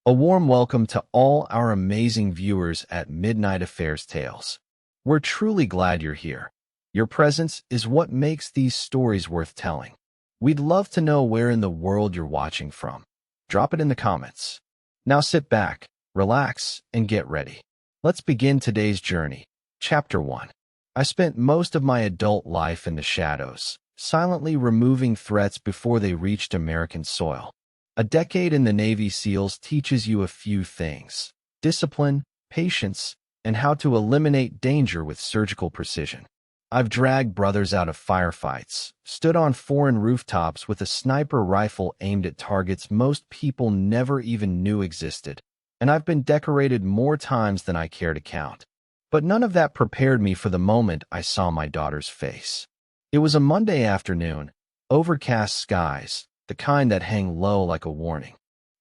A warm welcome to all our amazing viewers at Midnight Affairs Tales. We're truly glad you're here. Your presence is what makes these stories worth telling. We'd love to know where in the world you're watching from. Drop it in the comments. Now sit back, relax, and get ready. Let's begin today's journey. Chapter 1. I spent most of my adult life in the shadows, silently removing threats before they reached American soil. A decade in the Navy SEALs teaches you a few things: discipline, patience, and how to eliminate danger with surgical precision. I've dragged brothers out of firefights, stood on foreign rooftops with a sniper rifle aimed at targets most people never even knew existed, and I've been decorated more times than I care to count. But none of that prepared me for the moment I saw my daughter's face. It was a Monday afternoon, overcast skies, the kind that hang low like a warning.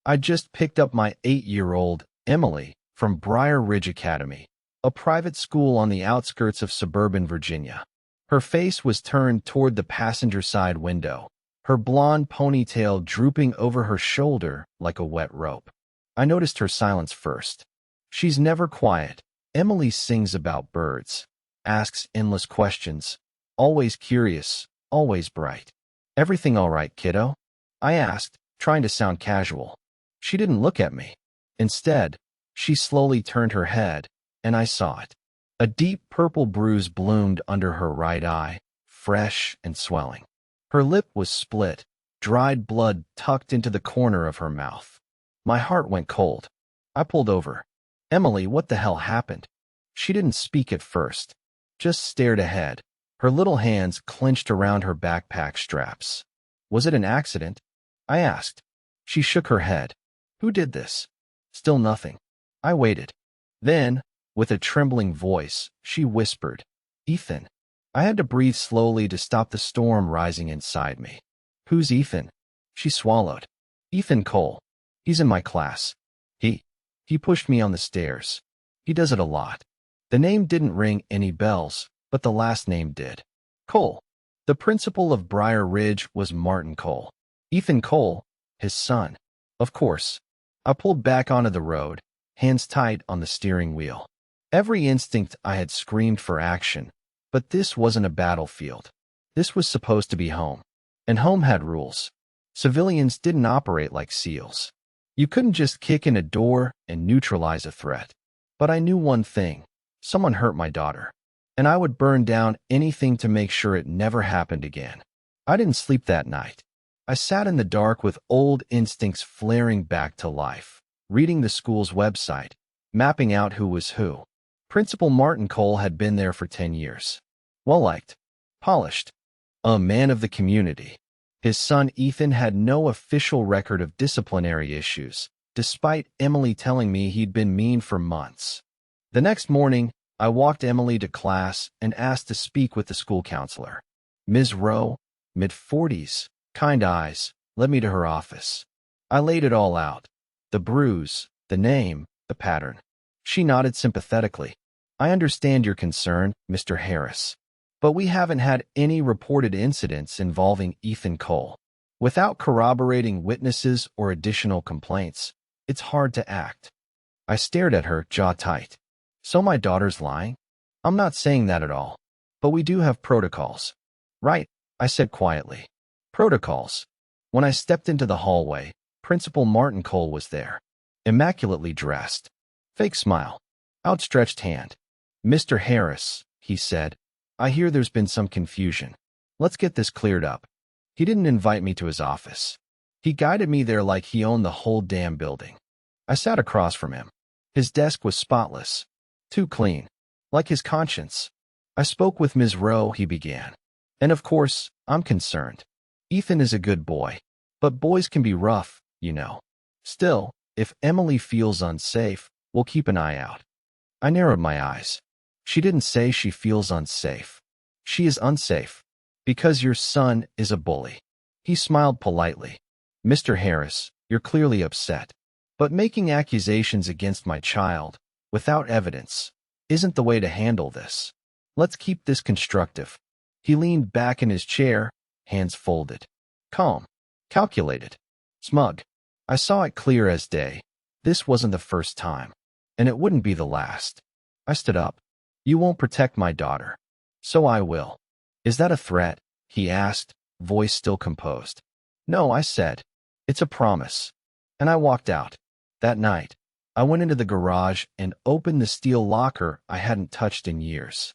I'd just picked up my 8-year-old, Emily, from Briar Ridge Academy, a private school on the outskirts of suburban Virginia. Her face was turned toward the passenger side window, her blonde ponytail drooping over her shoulder like a wet rope. I noticed her silence first. She's never quiet. Emily sings about birds, asks endless questions, always curious, always bright. "Everything all right, kiddo?" I asked, trying to sound casual. She didn't look at me. Instead, she slowly turned her head, and I saw it. A deep purple bruise bloomed under her right eye, fresh and swelling. Her lip was split, dried blood tucked into the corner of her mouth. My heart went cold. I pulled over. "Emily, what the hell happened?" She didn't speak at first, just stared ahead, her little hands clenched around her backpack straps. "Was it an accident?" I asked. She shook her head. "Who did this?" Still nothing. I waited. Then, with a trembling voice, she whispered, "Ethan." I had to breathe slowly to stop the storm rising inside me. "Who's Ethan?" She swallowed. "Ethan Cole. He's in my class. He pushed me on the stairs. He does it a lot." The name didn't ring any bells, but the last name did. Cole. The principal of Briar Ridge was Martin Cole. Ethan Cole, his son. Of course. I pulled back onto the road, hands tight on the steering wheel. Every instinct I had screamed for action, but this wasn't a battlefield. This was supposed to be home. And home had rules. Civilians didn't operate like SEALs. You couldn't just kick in a door and neutralize a threat. But I knew one thing: someone hurt my daughter, and I would burn down anything to make sure it never happened again. I didn't sleep that night. I sat in the dark with old instincts flaring back to life, reading the school's website, mapping out who was who. Principal Martin Cole had been there for 10 years. Well-liked, polished, a man of the community. His son Ethan had no official record of disciplinary issues, despite Emily telling me he'd been mean for months. The next morning, I walked Emily to class and asked to speak with the school counselor. Ms. Rowe, mid-40s, kind eyes, led me to her office. I laid it all out: the bruise, the name, the pattern. She nodded sympathetically. "I understand your concern, Mr. Harris, but we haven't had any reported incidents involving Ethan Cole. Without corroborating witnesses or additional complaints, it's hard to act." I stared at her, jaw tight. "So my daughter's lying?" "I'm not saying that at all, but we do have protocols." "Right," I said quietly. "Protocols." When I stepped into the hallway, Principal Martin Cole was there, immaculately dressed. Fake smile, outstretched hand. "Mr. Harris," he said, "I hear there's been some confusion. Let's get this cleared up." He didn't invite me to his office. He guided me there like he owned the whole damn building. I sat across from him. His desk was spotless, too clean, like his conscience. "I spoke with Ms. Rowe," he began. "And of course, I'm concerned. Ethan is a good boy, but boys can be rough, you know. Still, if Emily feels unsafe, we'll keep an eye out." I narrowed my eyes. "She didn't say she feels unsafe. She is unsafe because your son is a bully." He smiled politely. "Mr. Harris, you're clearly upset, but making accusations against my child, without evidence, isn't the way to handle this. Let's keep this constructive." He leaned back in his chair, hands folded. Calm, calculated, smug. I saw it clear as day. This wasn't the first time, and it wouldn't be the last. I stood up. You won't protect my daughter. So I will. Is that a threat? He asked, voice still composed. No, I said. It's a promise. And I walked out. That night, I went into the garage and opened the steel locker I hadn't touched in years.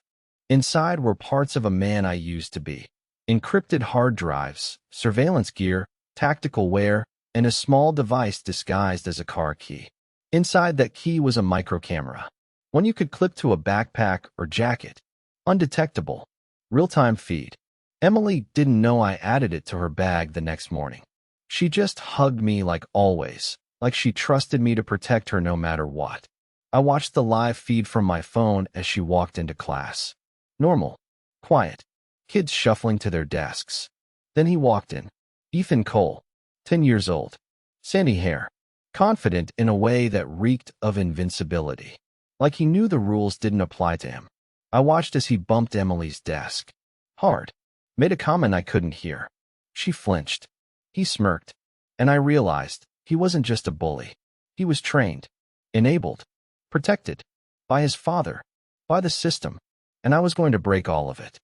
Inside were parts of a man I used to be. Encrypted hard drives, surveillance gear, tactical wear, and a small device disguised as a car key. Inside that key was a micro camera, one you could clip to a backpack or jacket. Undetectable. Real-time feed. Emily didn't know I added it to her bag the next morning. She just hugged me like always, like she trusted me to protect her no matter what. I watched the live feed from my phone as she walked into class. Normal. Quiet. Kids shuffling to their desks. Then he walked in. Ethan Cole, 10 years old. Sandy hair. Confident in a way that reeked of invincibility. Like he knew the rules didn't apply to him. I watched as he bumped Emily's desk. Hard. Made a comment I couldn't hear. She flinched. He smirked. And I realized he wasn't just a bully. He was trained, enabled, protected. By his father. By the system. And I was going to break all of it.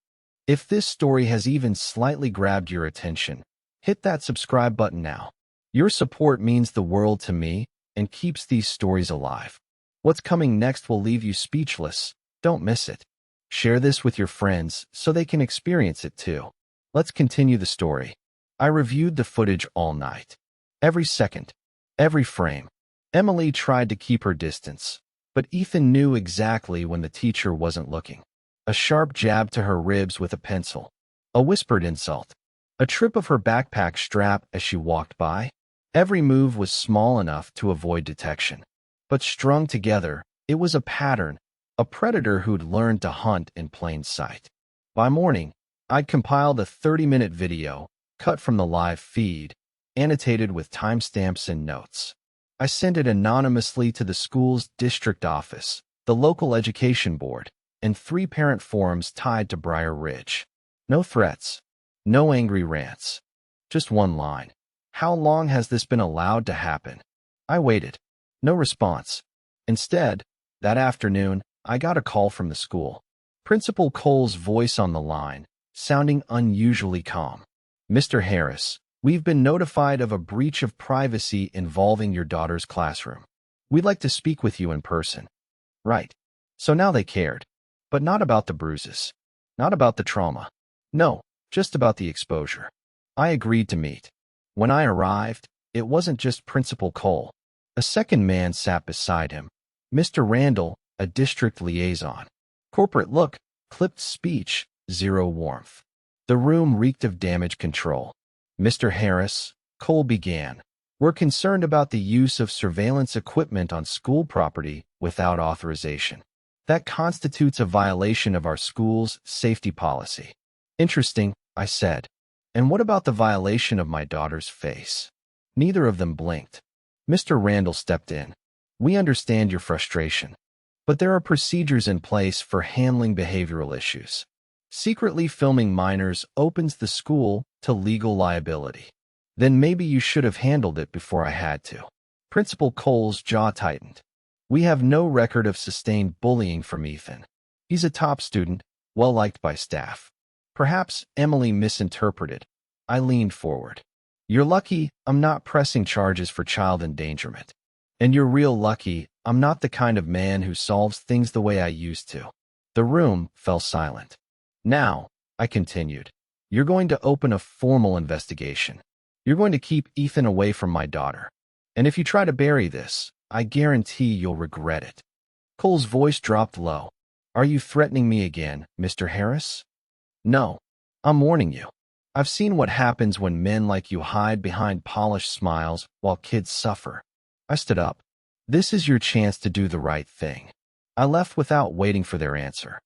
If this story has even slightly grabbed your attention, hit that subscribe button now. Your support means the world to me and keeps these stories alive. What's coming next will leave you speechless. Don't miss it. Share this with your friends so they can experience it too. Let's continue the story. I reviewed the footage all night. Every second. Every frame. Emily tried to keep her distance, but Ethan knew exactly when the teacher wasn't looking. A sharp jab to her ribs with a pencil. A whispered insult. A trip of her backpack strap as she walked by. Every move was small enough to avoid detection. But strung together, it was a pattern, a predator who'd learned to hunt in plain sight. By morning, I'd compiled a 30-minute video, cut from the live feed, annotated with timestamps and notes. I sent it anonymously to the school's district office, the local education board, and 3 parent forums tied to Briar Ridge. No threats. No angry rants. Just one line. How long has this been allowed to happen? I waited. No response. Instead, that afternoon, I got a call from the school. Principal Cole's voice on the line, sounding unusually calm. Mr. Harris, we've been notified of a breach of privacy involving your daughter's classroom. We'd like to speak with you in person. Right. So now they cared. But not about the bruises. Not about the trauma. No, just about the exposure. I agreed to meet. When I arrived, it wasn't just Principal Cole. A second man sat beside him. Mr. Randall, a district liaison. Corporate look, clipped speech, zero warmth. The room reeked of damage control. Mr. Harris, Cole began. We're concerned about the use of surveillance equipment on school property without authorization. That constitutes a violation of our school's safety policy. Interesting, I said. And what about the violation of my daughter's face? Neither of them blinked. Mr. Randall stepped in. We understand your frustration, but there are procedures in place for handling behavioral issues. Secretly filming minors opens the school to legal liability. Then maybe you should have handled it before I had to. Principal Cole's jaw tightened. We have no record of sustained bullying from Ethan. He's a top student, well-liked by staff. Perhaps Emily misinterpreted. I leaned forward. You're lucky I'm not pressing charges for child endangerment. And you're real lucky I'm not the kind of man who solves things the way I used to. The room fell silent. Now, I continued, you're going to open a formal investigation. You're going to keep Ethan away from my daughter. And if you try to bury this, I guarantee you'll regret it. Cole's voice dropped low. Are you threatening me again, Mr. Harris? No. I'm warning you. I've seen what happens when men like you hide behind polished smiles while kids suffer. I stood up. This is your chance to do the right thing. I left without waiting for their answer.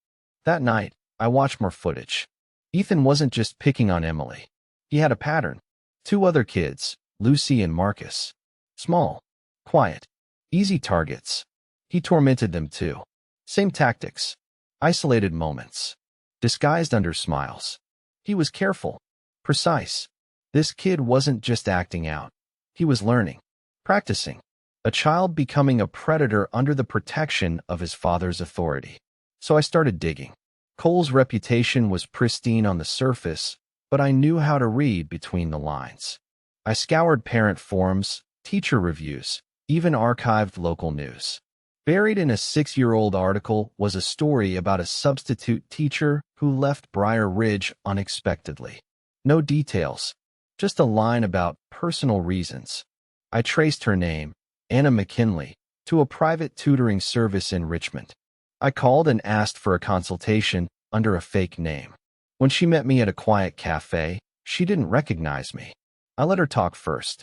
That night, I watched more footage. Ethan wasn't just picking on Emily. He had a pattern. 2 other kids, Lucy and Marcus. Small, quiet, easy targets. He tormented them too. Same tactics. Isolated moments. Disguised under smiles. He was careful. Precise. This kid wasn't just acting out. He was learning. Practicing. a child becoming a predator under the protection of his father's authority. So I started digging. Cole's reputation was pristine on the surface, but I knew how to read between the lines. I scoured parent forums, teacher reviews, even archived local news. Buried in a 6-year-old article was a story about a substitute teacher who left Briar Ridge unexpectedly. No details, just a line about personal reasons. I traced her name, Anna McKinley, to a private tutoring service in Richmond. I called and asked for a consultation under a fake name. When she met me at a quiet cafe, she didn't recognize me. I let her talk first.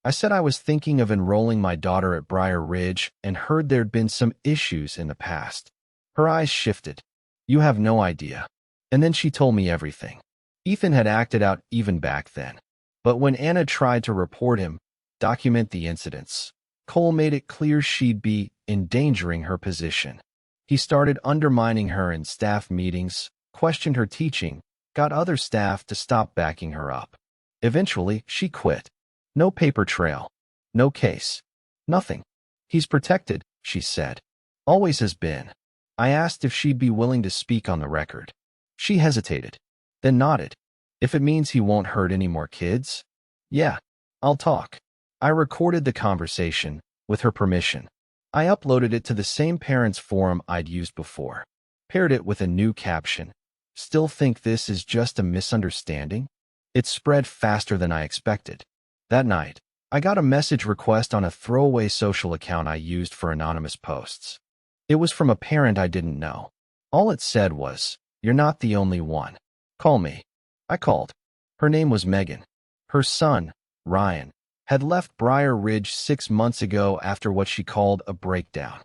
I said I was thinking of enrolling my daughter at Briar Ridge and heard there'd been some issues in the past. Her eyes shifted. You have no idea. And then she told me everything. Ethan had acted out even back then. But when Anna tried to report him, document the incidents, Cole made it clear she'd be endangering her position. He started undermining her in staff meetings, questioned her teaching, got other staff to stop backing her up. Eventually, she quit. No paper trail. No case. Nothing. He's protected, she said. Always has been. I asked if she'd be willing to speak on the record. She hesitated, then nodded. If it means he won't hurt any more kids? Yeah, I'll talk. I recorded the conversation, with her permission. I uploaded it to the same parents' forum I'd used before. Paired it with a new caption. Still think this is just a misunderstanding? It spread faster than I expected. That night, I got a message request on a throwaway social account I used for anonymous posts. It was from a parent I didn't know. All it said was, "You're not the only one. Call me." I called. Her name was Megan. Her son, Ryan, had left Briar Ridge 6 months ago after what she called a breakdown.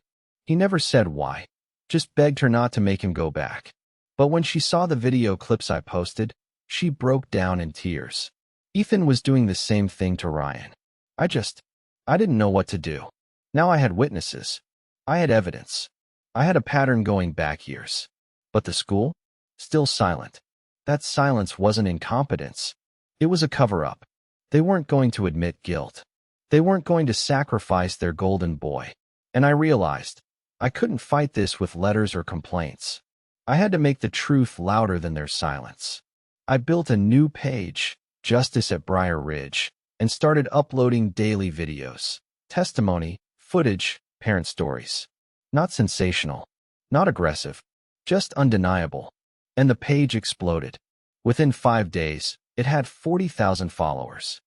He never said why, just begged her not to make him go back. But when she saw the video clips I posted, she broke down in tears. Ethan was doing the same thing to Ryan. I didn't know what to do. Now I had witnesses. I had evidence. I had a pattern going back years. But the school? Still silent. That silence wasn't incompetence. It was a cover-up. They weren't going to admit guilt. They weren't going to sacrifice their golden boy. And I realized, I couldn't fight this with letters or complaints. I had to make the truth louder than their silence. I built a new page, Justice at Briar Ridge, and started uploading daily videos, testimony, footage, parent stories. Not sensational, not aggressive, just undeniable. And the page exploded. Within 5 days, it had 40,000 followers.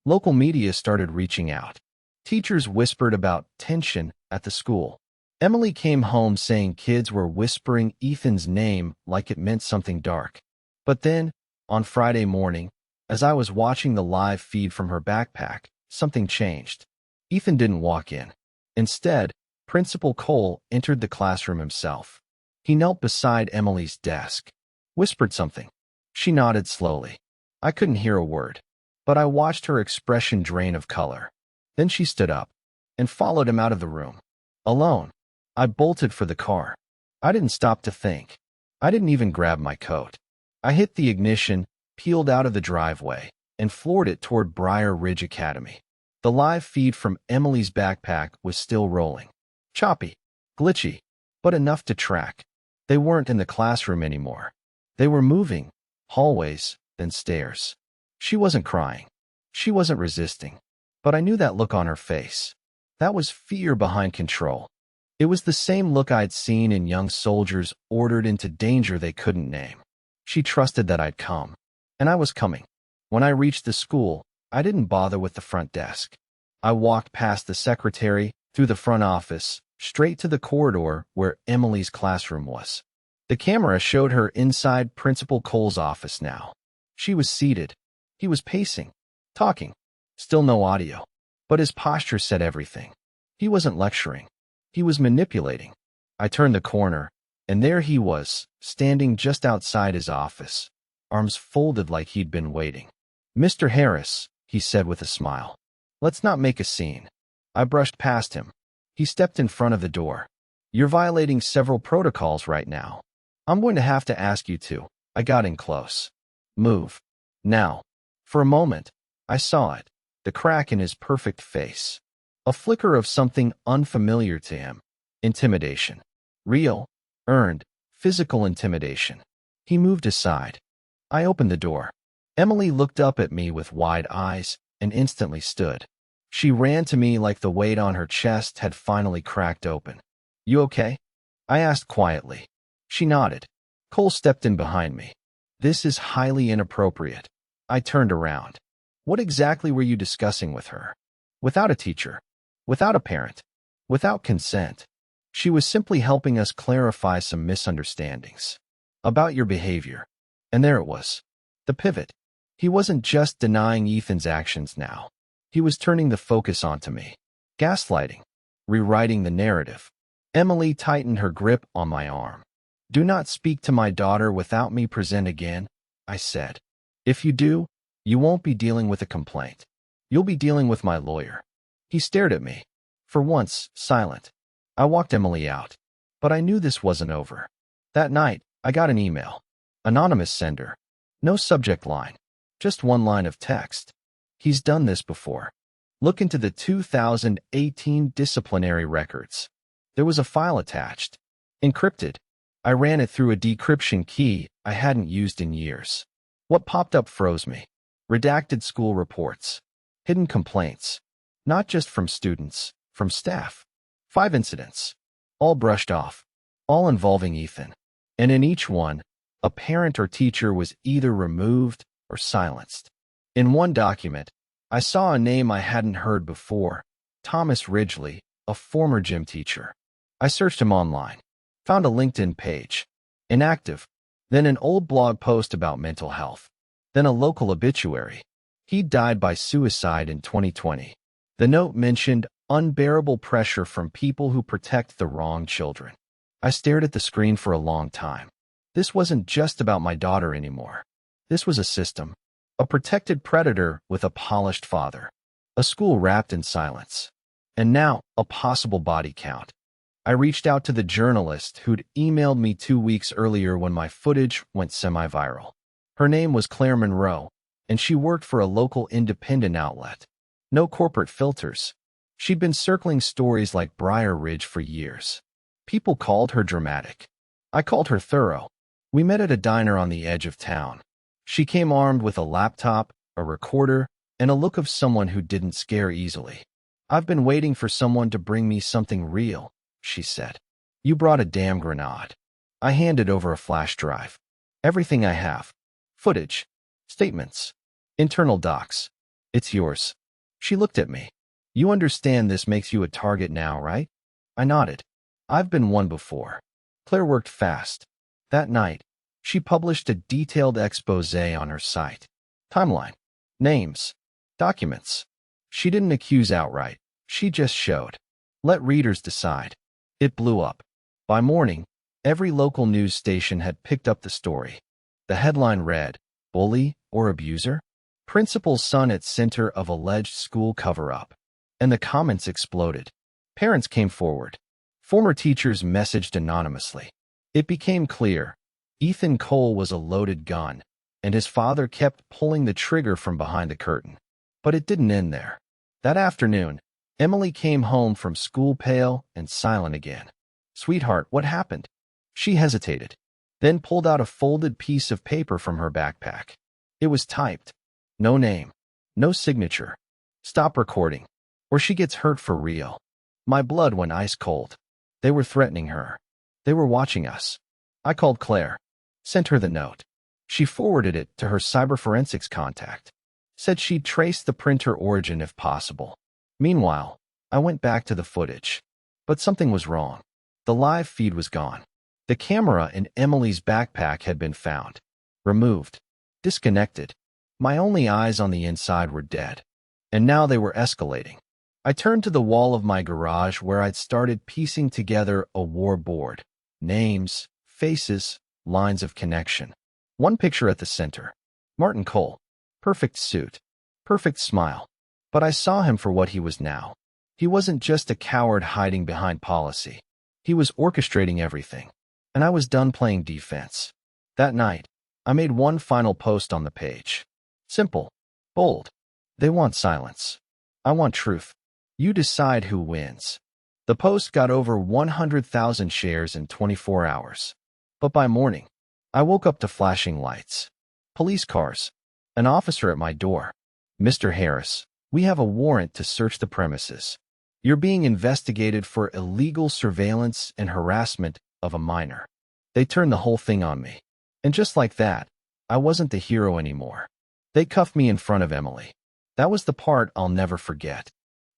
Local media started reaching out. Teachers whispered about tension at the school. Emily came home saying kids were whispering Ethan's name like it meant something dark. But then, on Friday morning, as I was watching the live feed from her backpack, something changed. Ethan didn't walk in. Instead, Principal Cole entered the classroom himself. He knelt beside Emily's desk, whispered something. She nodded slowly. I couldn't hear a word, but I watched her expression drain of color. Then she stood up and followed him out of the room. Alone, I bolted for the car. I didn't stop to think. I didn't even grab my coat. I hit the ignition, peeled out of the driveway, and floored it toward Briar Ridge Academy. The live feed from Emily's backpack was still rolling. Choppy, glitchy, but enough to track. They weren't in the classroom anymore. They were moving, hallways, then stairs. She wasn't crying. She wasn't resisting. But I knew that look on her face. That was fear behind control. It was the same look I'd seen in young soldiers ordered into danger they couldn't name. She trusted that I'd come. And I was coming. When I reached the school, I didn't bother with the front desk. I walked past the secretary, through the front office, straight to the corridor where Emily's classroom was. The camera showed her inside Principal Cole's office now. She was seated. He was pacing, talking. Still no audio. But his posture said everything. He wasn't lecturing. He was manipulating. I turned the corner, and there he was, standing just outside his office, arms folded like he'd been waiting. "Mr. Harris," he said with a smile. "Let's not make a scene." I brushed past him. He stepped in front of the door. "You're violating several protocols right now. I'm going to have to ask you to." I got in close. "Move. Now." For a moment, I saw it, the crack in his perfect face. A flicker of something unfamiliar to him. Intimidation. Real, earned, physical intimidation. He moved aside. I opened the door. Emily looked up at me with wide eyes and instantly stood. She ran to me like the weight on her chest had finally cracked open. "You okay?" I asked quietly. She nodded. Cole stepped in behind me. "This is highly inappropriate." I turned around. "What exactly were you discussing with her?" "Without a teacher. Without a parent. Without consent. She was simply helping us clarify some misunderstandings about your behavior." And there it was. The pivot. He wasn't just denying Ethan's actions now. He was turning the focus onto me. Gaslighting. Rewriting the narrative. Emily tightened her grip on my arm. "Do not speak to my daughter without me present again," I said. "If you do, you won't be dealing with a complaint. You'll be dealing with my lawyer." He stared at me. For once, silent. I walked Emily out. But I knew this wasn't over. That night, I got an email. Anonymous sender. No subject line. Just one line of text. "He's done this before. Look into the 2018 disciplinary records." There was a file attached. Encrypted. I ran it through a decryption key I hadn't used in years. What popped up froze me. Redacted school reports. Hidden complaints. Not just from students, from staff. 5 incidents. All brushed off. All involving Ethan. And in each one, a parent or teacher was either removed or silenced. In one document, I saw a name I hadn't heard before. Thomas Ridgely, a former gym teacher. I searched him online. Found a LinkedIn page. Inactive. Then an old blog post about mental health. Then a local obituary. He died by suicide in 2020. The note mentioned unbearable pressure from people who protect the wrong children. I stared at the screen for a long time. This wasn't just about my daughter anymore. This was a system. A protected predator with a polished father. A school wrapped in silence. And now, a possible body count. I reached out to the journalist who'd emailed me 2 weeks earlier when my footage went semi-viral. Her name was Claire Monroe, and she worked for a local independent outlet. No corporate filters. She'd been circling stories like Briar Ridge for years. People called her dramatic. I called her thorough. We met at a diner on the edge of town. She came armed with a laptop, a recorder, and a look of someone who didn't scare easily. "I've been waiting for someone to bring me something real," she said. "You brought a damn grenade." I handed over a flash drive. "Everything I have. Footage. Statements. Internal docs. It's yours." She looked at me. "You understand this makes you a target now, right?" I nodded. "I've been one before." Claire worked fast. That night, she published a detailed expose on her site. Timeline. Names. Documents. She didn't accuse outright. She just showed. Let readers decide. It blew up. By morning, every local news station had picked up the story. The headline read, "Bully or Abuser? Principal's Son at Center of Alleged School Cover-Up." And the comments exploded. Parents came forward. Former teachers messaged anonymously. It became clear. Ethan Cole was a loaded gun, and his father kept pulling the trigger from behind the curtain. But it didn't end there. That afternoon, Emily came home from school pale and silent again. "Sweetheart, what happened?" She hesitated, then pulled out a folded piece of paper from her backpack. It was typed. No name. No signature. "Stop recording, or she gets hurt for real." My blood went ice cold. They were threatening her. They were watching us. I called Claire. Sent her the note. She forwarded it to her cyberforensics contact. Said she'd trace the printer origin if possible. Meanwhile, I went back to the footage. But something was wrong. The live feed was gone. The camera in Emily's backpack had been found. Removed. Disconnected. My only eyes on the inside were dead. And now they were escalating. I turned to the wall of my garage where I'd started piecing together a war board. Names, faces, lines of connection. One picture at the center. Martin Cole. Perfect suit. Perfect smile. But I saw him for what he was now. He wasn't just a coward hiding behind policy. He was orchestrating everything. And I was done playing defense. That night, I made one final post on the page. Simple. Bold. They want silence. I want truth. You decide who wins. The post got over 100,000 shares in 24 hours. But by morning, I woke up to flashing lights. Police cars. An officer at my door. Mr. Harris, we have a warrant to search the premises. You're being investigated for illegal surveillance and harassment of a minor. They turned the whole thing on me. And just like that, I wasn't the hero anymore. They cuffed me in front of Emily. That was the part I'll never forget.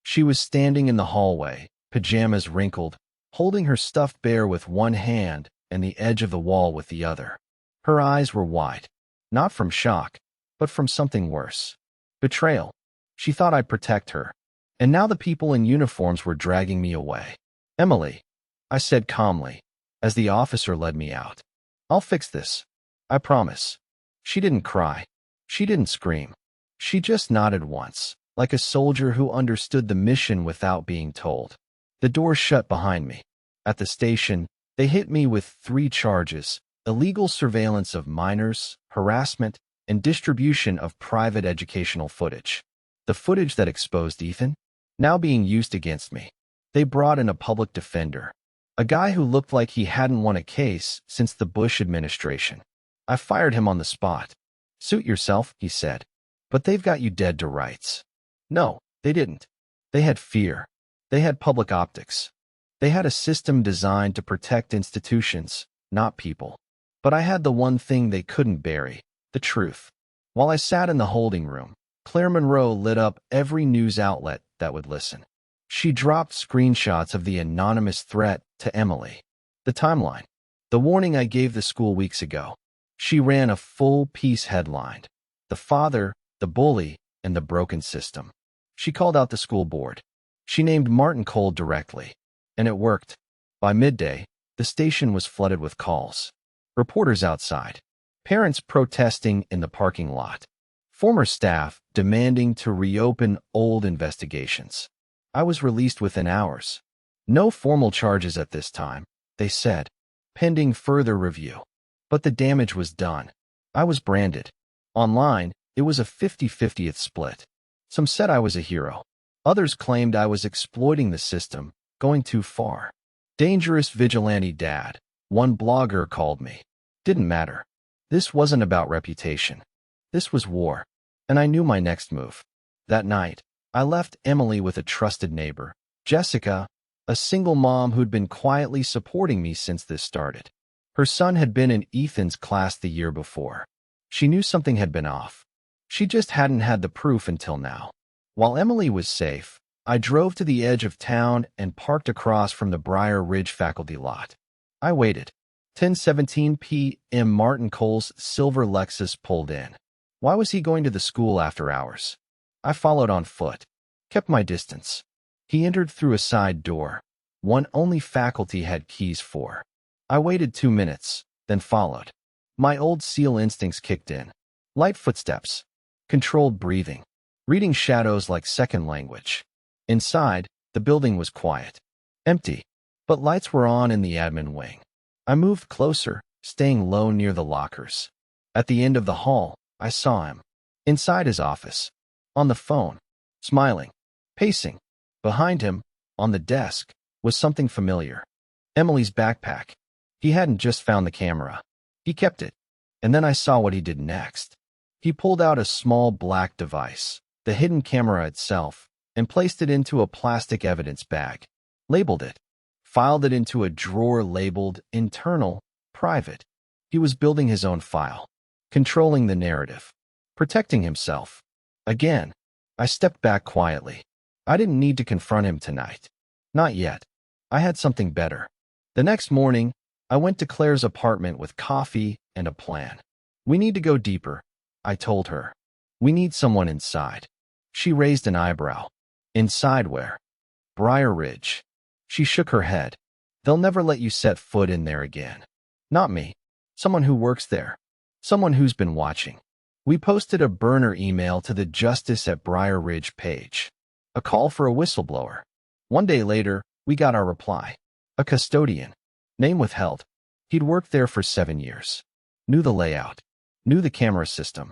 She was standing in the hallway, pajamas wrinkled, holding her stuffed bear with one hand and the edge of the wall with the other. Her eyes were wide, not from shock, but from something worse. Betrayal. She thought I'd protect her. And now the people in uniforms were dragging me away. Emily, I said calmly, as the officer led me out. I'll fix this. I promise. She didn't cry. She didn't scream. She just nodded once, like a soldier who understood the mission without being told. The door shut behind me. At the station, they hit me with 3 charges: illegal surveillance of minors, harassment, and distribution of private educational footage. The footage that exposed Ethan, now being used against me. They brought in a public defender, a guy who looked like he hadn't won a case since the Bush administration. I fired him on the spot. Suit yourself, he said. But they've got you dead to rights. No, they didn't. They had fear. They had public optics. They had a system designed to protect institutions, not people. But I had the one thing they couldn't bury, the truth. While I sat in the holding room, Claire Monroe lit up every news outlet that would listen. She dropped screenshots of the anonymous threat to Emily. The timeline. The warning I gave the school weeks ago. She ran a full-piece headline. The father, the bully, and the broken system. She called out the school board. She named Martin Cole directly. And it worked. By midday, the station was flooded with calls. Reporters outside. Parents protesting in the parking lot. Former staff demanding to reopen old investigations. I was released within hours. No formal charges at this time, they said, pending further review. But the damage was done. I was branded. Online, it was a 50-50 split. Some said I was a hero. Others claimed I was exploiting the system, going too far. Dangerous vigilante dad, one blogger called me. Didn't matter. This wasn't about reputation. This was war. And I knew my next move. That night, I left Emily with a trusted neighbor, Jessica, a single mom who'd been quietly supporting me since this started. Her son had been in Ethan's class the year before. She knew something had been off. She just hadn't had the proof until now. While Emily was safe, I drove to the edge of town and parked across from the Briar Ridge faculty lot. I waited. 10:17 p.m. Martin Cole's silver Lexus pulled in. Why was he going to the school after hours? I followed on foot, kept my distance. He entered through a side door, one only faculty had keys for. I waited 2 minutes, then followed. My old SEAL instincts kicked in. Light footsteps, controlled breathing, reading shadows like second language. Inside, the building was quiet, empty, but lights were on in the admin wing. I moved closer, staying low near the lockers. At the end of the hall, I saw him. Inside his office. On the phone. Smiling. Pacing. Behind him, on the desk, was something familiar. Emily's backpack. He hadn't just found the camera. He kept it. And then I saw what he did next. He pulled out a small black device, the hidden camera itself, and placed it into a plastic evidence bag. Labeled it. Filed it into a drawer labeled internal, private. He was building his own file. Controlling the narrative. Protecting himself. Again, I stepped back quietly. I didn't need to confront him tonight. Not yet. I had something better. The next morning, I went to Claire's apartment with coffee and a plan. We need to go deeper, I told her. We need someone inside. She raised an eyebrow. Inside where? Briar Ridge. She shook her head. They'll never let you set foot in there again. Not me. Someone who works there. Someone who's been watching. We posted a burner email to the Justice at Briar Ridge page. A call for a whistleblower. 1 day later, we got our reply. A custodian. Name withheld. He'd worked there for 7 years. Knew the layout. Knew the camera system.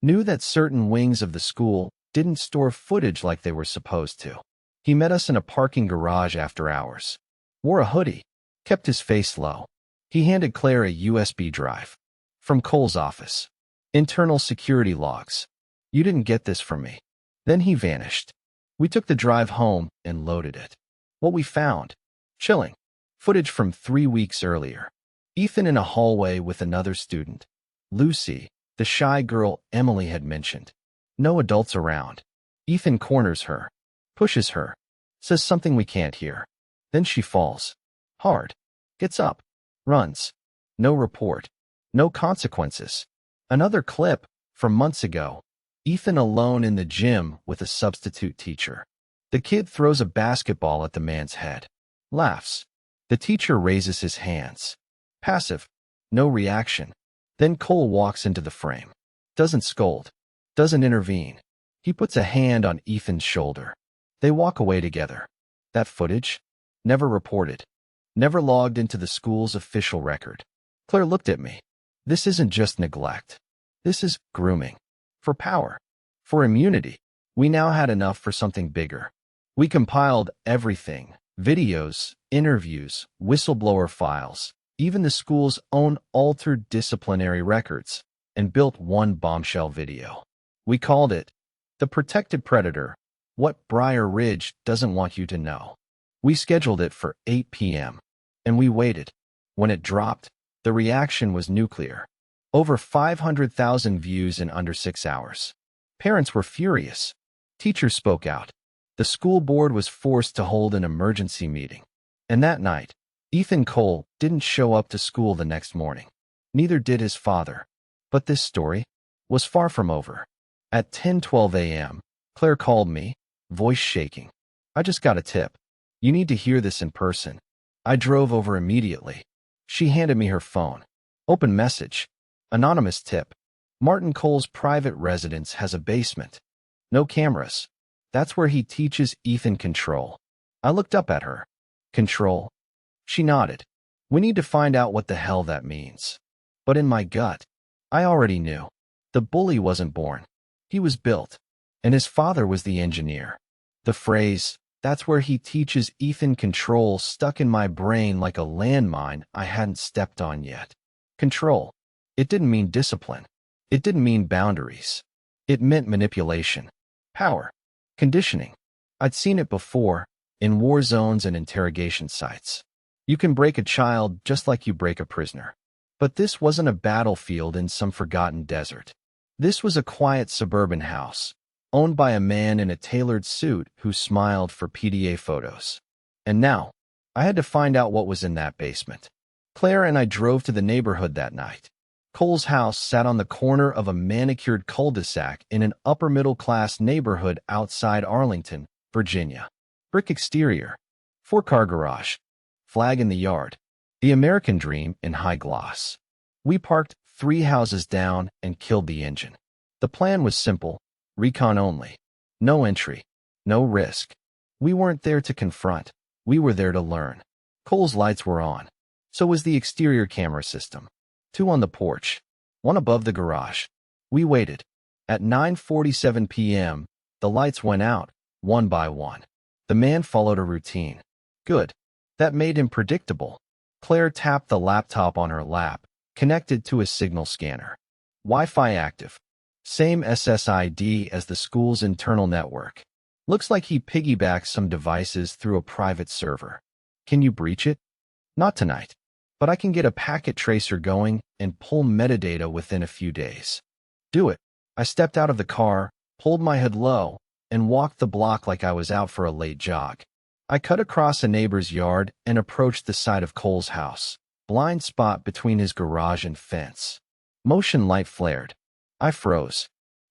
Knew that certain wings of the school didn't store footage like they were supposed to. He met us in a parking garage after hours. Wore a hoodie, kept his face low. He handed Claire a USB drive. From Cole's office. Internal security logs. You didn't get this from me. Then he vanished. We took the drive home and loaded it. What we found? Chilling. Footage from 3 weeks earlier. Ethan in a hallway with another student. Lucy, the shy girl Emily had mentioned. No adults around. Ethan corners her. Pushes her. Says something we can't hear. Then she falls. Hard. Gets up. Runs. No report. No consequences. Another clip from months ago. Ethan alone in the gym with a substitute teacher. The kid throws a basketball at the man's head. Laughs. The teacher raises his hands. Passive. No reaction. Then Cole walks into the frame. Doesn't scold. Doesn't intervene. He puts a hand on Ethan's shoulder. They walk away together. That footage? Never reported. Never logged into the school's official record. Claire looked at me. This isn't just neglect. This is grooming. For power. For immunity. We now had enough for something bigger. We compiled everything. Videos, interviews, whistleblower files, even the school's own altered disciplinary records, and built one bombshell video. We called it The Protected Predator, What Briar Ridge Doesn't Want You to Know. We scheduled it for 8 p.m. And we waited. When it dropped, the reaction was nuclear. Over 500,000 views in under 6 hours. Parents were furious. Teachers spoke out. The school board was forced to hold an emergency meeting. And that night, Ethan Cole didn't show up to school the next morning. Neither did his father. But this story was far from over. At 10:12 a.m., Claire called me, voice shaking. I just got a tip. You need to hear this in person. I drove over immediately. She handed me her phone. Open message. Anonymous tip. Martin Cole's private residence has a basement. No cameras. That's where he teaches Ethan control. I looked up at her. Control? She nodded. We need to find out what the hell that means. But in my gut, I already knew. The bully wasn't born. He was built. And his father was the engineer. The phrase, that's where he teaches Ethan control, stuck in my brain like a landmine I hadn't stepped on yet. Control. It didn't mean discipline. It didn't mean boundaries. It meant manipulation. Power. Conditioning. I'd seen it before, in war zones and interrogation sites. You can break a child just like you break a prisoner. But this wasn't a battlefield in some forgotten desert. This was a quiet suburban house, owned by a man in a tailored suit who smiled for PDA photos. And now, I had to find out what was in that basement. Claire and I drove to the neighborhood that night. Cole's house sat on the corner of a manicured cul-de-sac in an upper-middle-class neighborhood outside Arlington, Virginia. Brick exterior. 4-car garage. Flag in the yard. The American dream in high gloss. We parked 3 houses down and killed the engine. The plan was simple. Recon only. No entry. No risk. We weren't there to confront. We were there to learn. Cole's lights were on. So was the exterior camera system. 2 on the porch. 1 above the garage. We waited. At 9:47 p.m., the lights went out, one by one. The man followed a routine. Good. That made him predictable. Claire tapped the laptop on her lap, connected to a signal scanner. Wi-Fi active. Same SSID as the school's internal network. Looks like he piggybacked some devices through a private server. Can you breach it? Not tonight. But I can get a packet tracer going and pull metadata within a few days. Do it. I stepped out of the car, pulled my hood low, and walked the block like I was out for a late jog. I cut across a neighbor's yard and approached the side of Cole's house. Blind spot between his garage and fence. Motion light flared. I froze.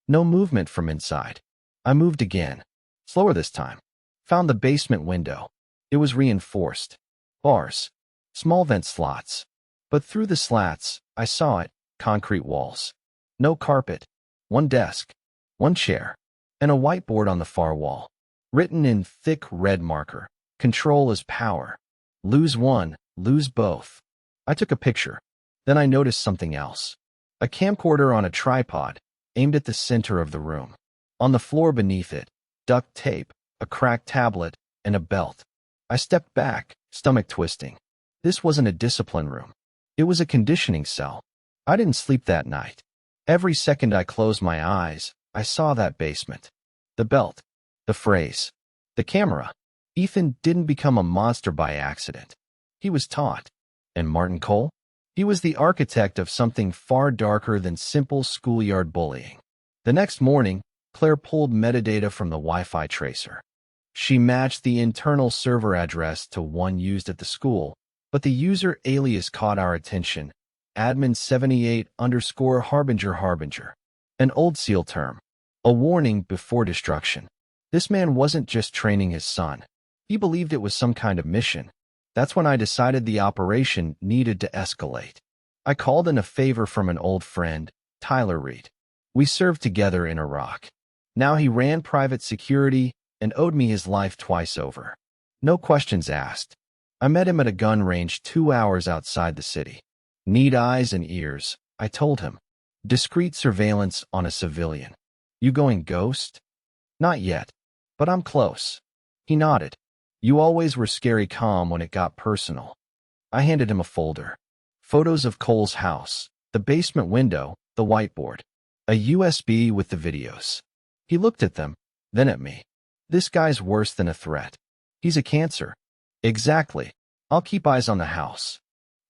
No movement from inside. I moved again. Slower this time. Found the basement window. It was reinforced. Bars. Small vent slots. But through the slats, I saw it, concrete walls. No carpet. 1 desk. 1 chair. And a whiteboard on the far wall. Written in thick red marker. Control is power. Lose one, lose both. I took a picture. Then I noticed something else. A camcorder on a tripod, aimed at the center of the room. On the floor beneath it, duct tape, a cracked tablet, and a belt. I stepped back, stomach twisting. This wasn't a discipline room. It was a conditioning cell. I didn't sleep that night. Every second I closed my eyes, I saw that basement. The belt. The phrase. The camera. Ethan didn't become a monster by accident. He was taught. And Martin Cole? He was the architect of something far darker than simple schoolyard bullying. The next morning, Claire pulled metadata from the Wi-Fi tracer. She matched the internal server address to one used at the school, but the user alias caught our attention. Admin 78 _ Harbinger. An old SEAL term. A warning before destruction. This man wasn't just training his son. He believed it was some kind of mission. That's when I decided the operation needed to escalate. I called in a favor from an old friend, Tyler Reed. We served together in Iraq. Now he ran private security and owed me his life twice over. No questions asked. I met him at a gun range 2 hours outside the city. Need eyes and ears, I told him. Discreet surveillance on a civilian. You going ghost? Not yet, but I'm close. He nodded. You always were scary calm when it got personal. I handed him a folder. Photos of Cole's house, the basement window, the whiteboard, a USB with the videos. He looked at them, then at me. This guy's worse than a threat. He's a cancer. Exactly. I'll keep eyes on the house.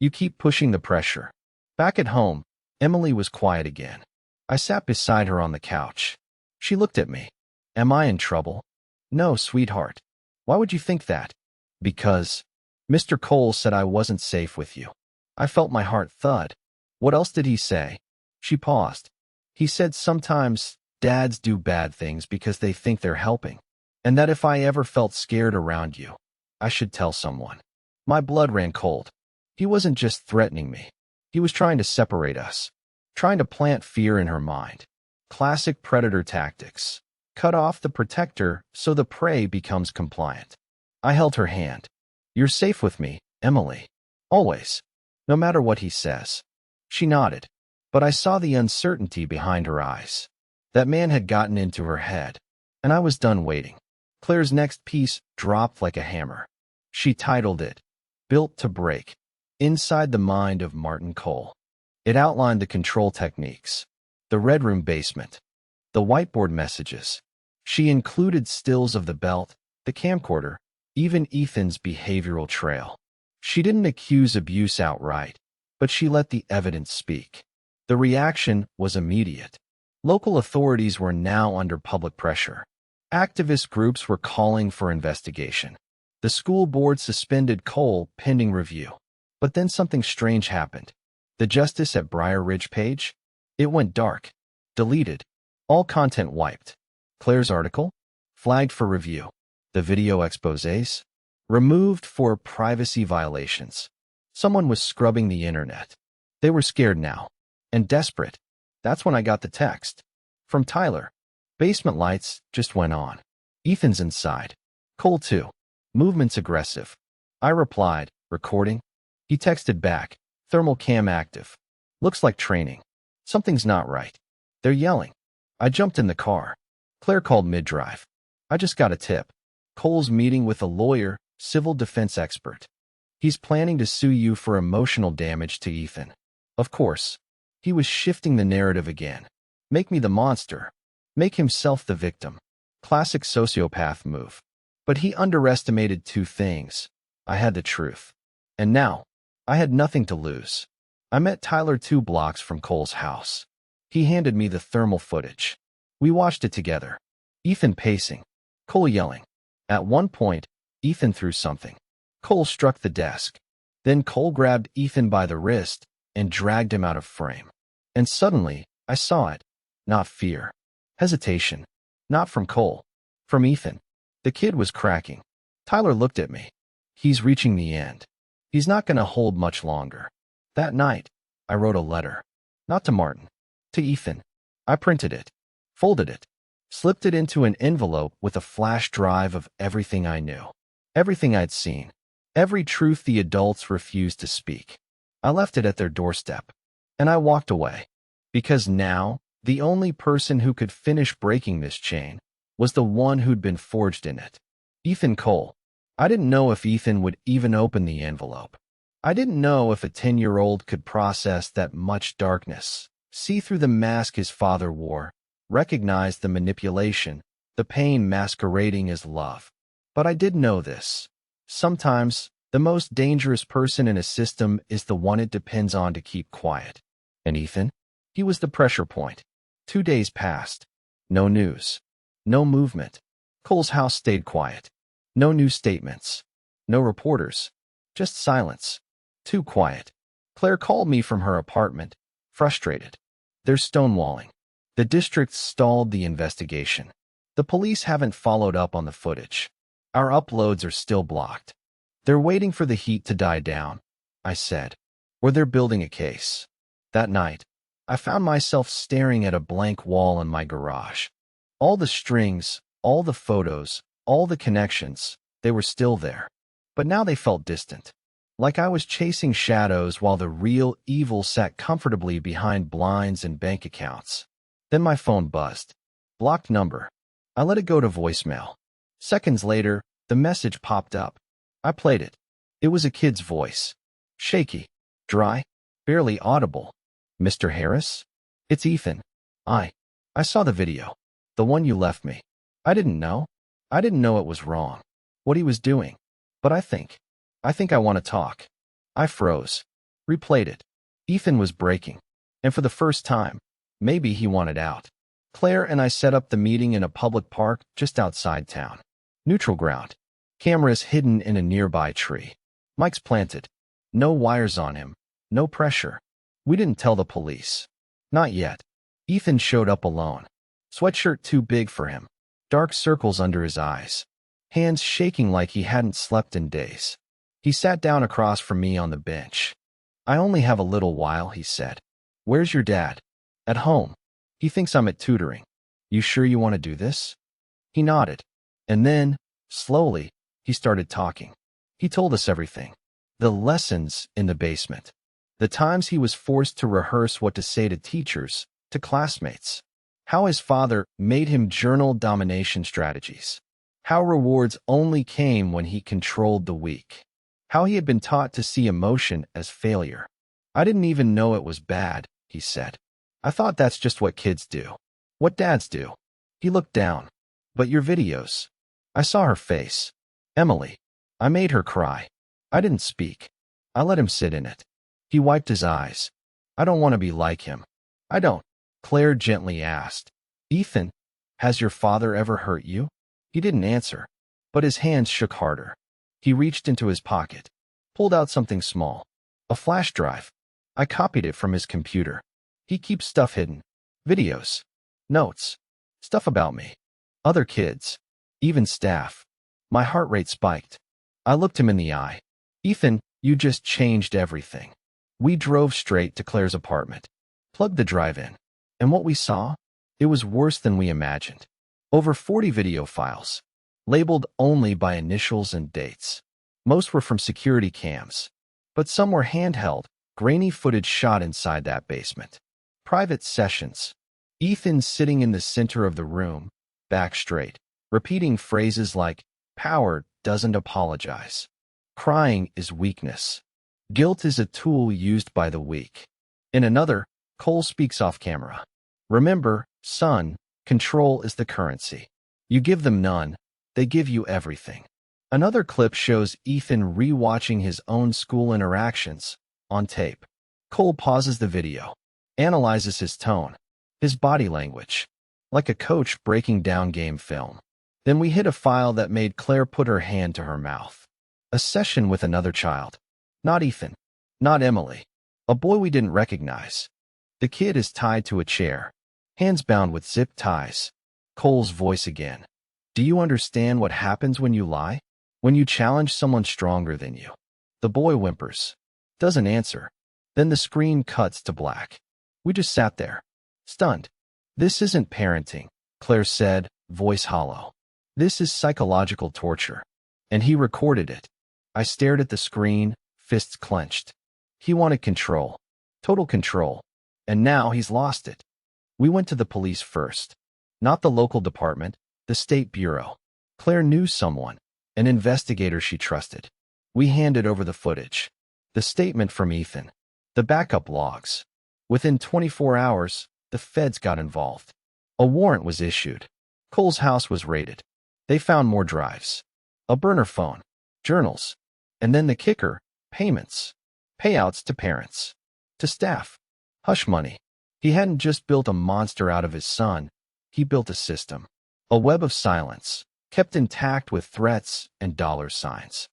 You keep pushing the pressure. Back at home, Emily was quiet again. I sat beside her on the couch. She looked at me. Am I in trouble? No, sweetheart. Why would you think that? Because Mr. Cole said I wasn't safe with you. I felt my heart thud. What else did he say? She paused. He said sometimes dads do bad things because they think they're helping, and that if I ever felt scared around you, I should tell someone. My blood ran cold. He wasn't just threatening me. He was trying to separate us, trying to plant fear in her mind. Classic predator tactics. Cut off the protector so the prey becomes compliant. I held her hand. You're safe with me, Emily. Always. No matter what he says. She nodded, but I saw the uncertainty behind her eyes. That man had gotten into her head, and I was done waiting. Claire's next piece dropped like a hammer. She titled it, Built to Break, Inside the Mind of Martin Cole. It outlined the control techniques, the red room basement, the whiteboard messages. She included stills of the belt, the camcorder, even Ethan's behavioral trail. She didn't accuse abuse outright, but she let the evidence speak. The reaction was immediate. Local authorities were now under public pressure. Activist groups were calling for investigation. The school board suspended Cole pending review. But then something strange happened. The Justice at Briar Ridge page? It went dark. Deleted. All content wiped. Claire's article? Flagged for review. The video exposés? Removed for privacy violations. Someone was scrubbing the internet. They were scared now. And desperate. That's when I got the text. From Tyler. Basement lights just went on. Ethan's inside. Cole too. Movement's aggressive. I replied, recording. He texted back, thermal cam active. Looks like training. Something's not right. They're yelling. I jumped in the car. Claire called mid-drive. I just got a tip. Cole's meeting with a lawyer, civil defense expert. He's planning to sue you for emotional damage to Ethan. Of course. He was shifting the narrative again. Make me the monster. Make himself the victim. Classic sociopath move. But he underestimated two things. I had the truth. And now, I had nothing to lose. I met Tyler 2 blocks from Cole's house. He handed me the thermal footage. We watched it together. Ethan pacing. Cole yelling. At one point, Ethan threw something. Cole struck the desk. Then Cole grabbed Ethan by the wrist and dragged him out of frame. And suddenly, I saw it. Not fear. Hesitation. Not from Cole. From Ethan. The kid was cracking. Tyler looked at me. He's reaching the end. He's not going to hold much longer. That night, I wrote a letter. Not to Martin. To Ethan. I printed it. Folded it. Slipped it into an envelope with a flash drive of everything I knew. Everything I'd seen. Every truth the adults refused to speak. I left it at their doorstep. And I walked away. Because now, the only person who could finish breaking this chain was the one who'd been forged in it. Ethan Cole. I didn't know if Ethan would even open the envelope. I didn't know if a 10-year-old could process that much darkness, see through the mask his father wore, recognize the manipulation, the pain masquerading as love. But I did know this. Sometimes, the most dangerous person in a system is the one it depends on to keep quiet. And Ethan? He was the pressure point. 2 days passed. No news. No movement. Cole's house stayed quiet. No new statements. No reporters. Just silence. Too quiet. Claire called me from her apartment, frustrated. There's stonewalling. The district stalled the investigation. The police haven't followed up on the footage. Our uploads are still blocked. They're waiting for the heat to die down, I said. Or they're building a case. That night, I found myself staring at a blank wall in my garage. All the strings, all the photos, all the connections, they were still there. But now they felt distant. Like I was chasing shadows while the real evil sat comfortably behind blinds and bank accounts. Then my phone buzzed. Blocked number. I let it go to voicemail. Seconds later, the message popped up. I played it. It was a kid's voice. Shaky. Dry. Barely audible. Mr. Harris? It's Ethan. I saw the video. The one you left me. I didn't know. I didn't know it was wrong. What he was doing. But I think I want to talk. I froze. Replayed it. Ethan was breaking. And for the first time, maybe he wanted out. Claire and I set up the meeting in a public park just outside town. Neutral ground. Cameras hidden in a nearby tree. Mics planted. No wires on him. No pressure. We didn't tell the police. Not yet. Ethan showed up alone. Sweatshirt too big for him. Dark circles under his eyes. Hands shaking like he hadn't slept in days. He sat down across from me on the bench. I only have a little while, he said. Where's your dad? At home. He thinks I'm at tutoring. You sure you want to do this? He nodded. And then, slowly, he started talking. He told us everything. The lessons in the basement. The times he was forced to rehearse what to say to teachers, to classmates. How his father made him journal domination strategies. How rewards only came when he controlled the weak. How he had been taught to see emotion as failure. I didn't even know it was bad, he said. I thought that's just what kids do. What dads do. He looked down. But your videos. I saw her face. Emily. I made her cry. I didn't speak. I let him sit in it. He wiped his eyes. I don't want to be like him. I don't. Claire gently asked. Ethan, has your father ever hurt you? He didn't answer, but his hands shook harder. He reached into his pocket, pulled out something small. A flash drive. I copied it from his computer. He keeps stuff hidden. Videos. Notes. Stuff about me. Other kids. Even staff. My heart rate spiked. I looked him in the eye. Ethan, you just changed everything. We drove straight to Claire's apartment. Plugged the drive in. And what we saw? It was worse than we imagined. Over 40 video files. Labeled only by initials and dates. Most were from security cams. But some were handheld, grainy footage shot inside that basement. Private sessions. Ethan sitting in the center of the room, back straight, repeating phrases like, power doesn't apologize. Crying is weakness. Guilt is a tool used by the weak. In another, Cole speaks off camera. Remember, son, control is the currency. You give them none, they give you everything. Another clip shows Ethan rewatching his own school interactions, on tape. Cole pauses the video, analyzes his tone, his body language, like a coach breaking down game film. Then we hit a file that made Claire put her hand to her mouth. A session with another child. Not Ethan. Not Emily. A boy we didn't recognize. The kid is tied to a chair, hands bound with zip ties. Cole's voice again. Do you understand what happens when you lie? When you challenge someone stronger than you? The boy whimpers. Doesn't answer. Then the screen cuts to black. We just sat there, stunned. This isn't parenting, Claire said, voice hollow. This is psychological torture. And he recorded it. I stared at the screen, fists clenched. He wanted control. Total control. And now he's lost it. We went to the police first. Not the local department, the state bureau. Claire knew someone. an investigator she trusted. We handed over the footage. The statement from Ethan. The backup logs. Within 24 hours, the feds got involved. A warrant was issued. Cole's house was raided. They found more drives, a burner phone, journals, and then the kicker, payments. Payouts to parents, to staff. Hush money. He hadn't just built a monster out of his son, he built a system. A web of silence, kept intact with threats and dollar signs.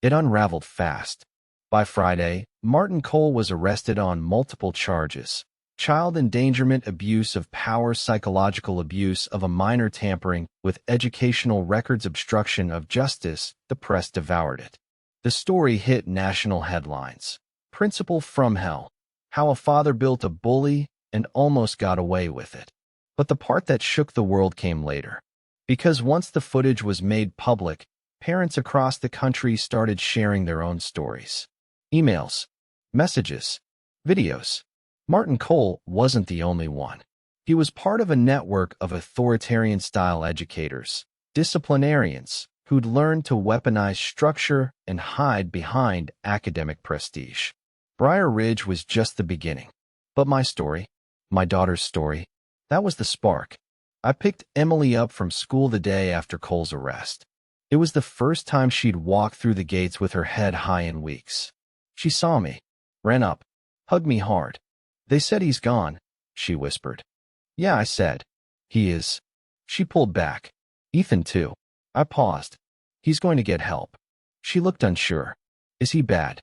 It unraveled fast. By Friday, Martin Cole was arrested on multiple charges: child endangerment, abuse of power, psychological abuse of a minor, tampering with educational records, obstruction of justice. The press devoured it. The story hit national headlines. Principal from hell. How a father built a bully and almost got away with it. But the part that shook the world came later. Because once the footage was made public, parents across the country started sharing their own stories. Emails, messages, videos. Martin Cole wasn't the only one. He was part of a network of authoritarian-style educators, disciplinarians, who'd learned to weaponize structure and hide behind academic prestige. Briar Ridge was just the beginning. But my story, my daughter's story, that was the spark. I picked Emily up from school the day after Cole's arrest. It was the first time she'd walked through the gates with her head high in weeks. She saw me, ran up, hugged me hard. "They said he's gone," she whispered. "Yeah," I said. "He is." She pulled back. "Ethan too." I paused. "He's going to get help." She looked unsure. "Is he bad?"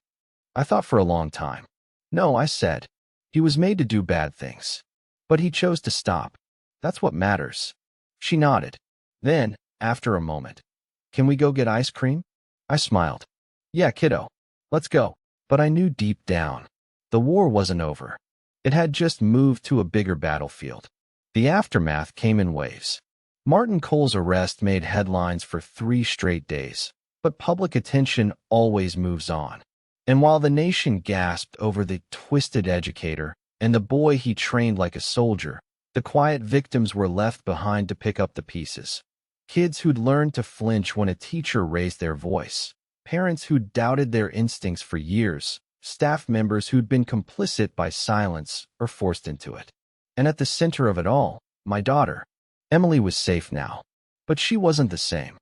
I thought for a long time. "No," I said. "He was made to do bad things. But he chose to stop. That's what matters." She nodded. Then, after a moment, "Can we go get ice cream?" I smiled. "Yeah, kiddo. Let's go." But I knew deep down, the war wasn't over. It had just moved to a bigger battlefield. The aftermath came in waves. Martin Cole's arrest made headlines for 3 straight days, but public attention always moves on. And while the nation gasped over the twisted educator and the boy he trained like a soldier, the quiet victims were left behind to pick up the pieces. Kids who'd learned to flinch when a teacher raised their voice, parents who'd doubted their instincts for years, staff members who'd been complicit by silence or forced into it. And at the center of it all, my daughter. Emily was safe now, but she wasn't the same.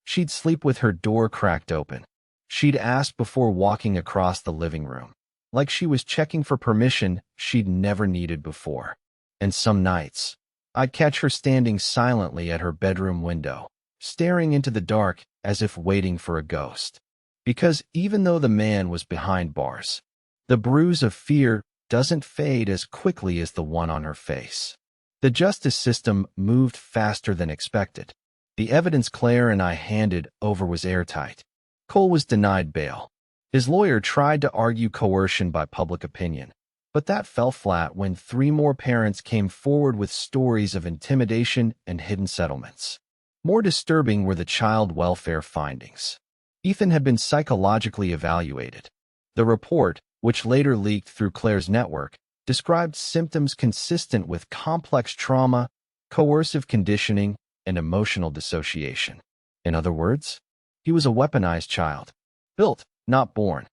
She'd sleep with her door cracked open. She'd ask before walking across the living room, like she was checking for permission she'd never needed before. And some nights, I'd catch her standing silently at her bedroom window, staring into the dark as if waiting for a ghost. Because even though the man was behind bars, the bruise of fear doesn't fade as quickly as the one on her face. The justice system moved faster than expected. The evidence Claire and I handed over was airtight. Cole was denied bail. His lawyer tried to argue coercion by public opinion, but that fell flat when 3 more parents came forward with stories of intimidation and hidden settlements. More disturbing were the child welfare findings. Ethan had been psychologically evaluated. The report, which later leaked through Claire's network, described symptoms consistent with complex trauma, coercive conditioning, and emotional dissociation. In other words, he was a weaponized child, built, not born.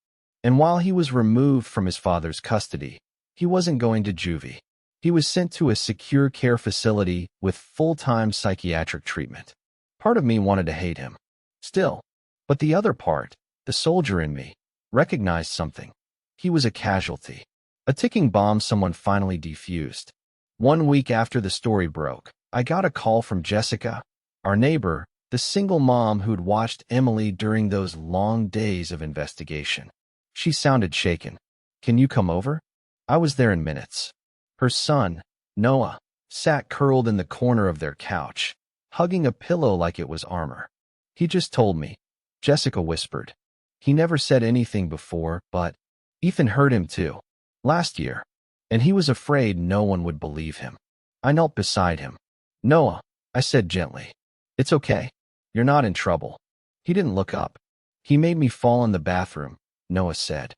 And while he was removed from his father's custody, he wasn't going to juvie. He was sent to a secure care facility with full-time psychiatric treatment. Part of me wanted to hate him. Still. But the other part, the soldier in me, recognized something. He was a casualty. A ticking bomb someone finally defused. 1 week after the story broke, I got a call from Jessica, our neighbor, the single mom who'd watched Emily during those long days of investigation. She sounded shaken. "Can you come over?" I was there in minutes. Her son, Noah, sat curled in the corner of their couch, hugging a pillow like it was armor. "He just told me," Jessica whispered. "He never said anything before, but Ethan heard him too. Last year. And he was afraid no one would believe him." I knelt beside him. "Noah," I said gently. "It's okay. You're not in trouble." He didn't look up. "He made me fall in the bathroom," Noah said.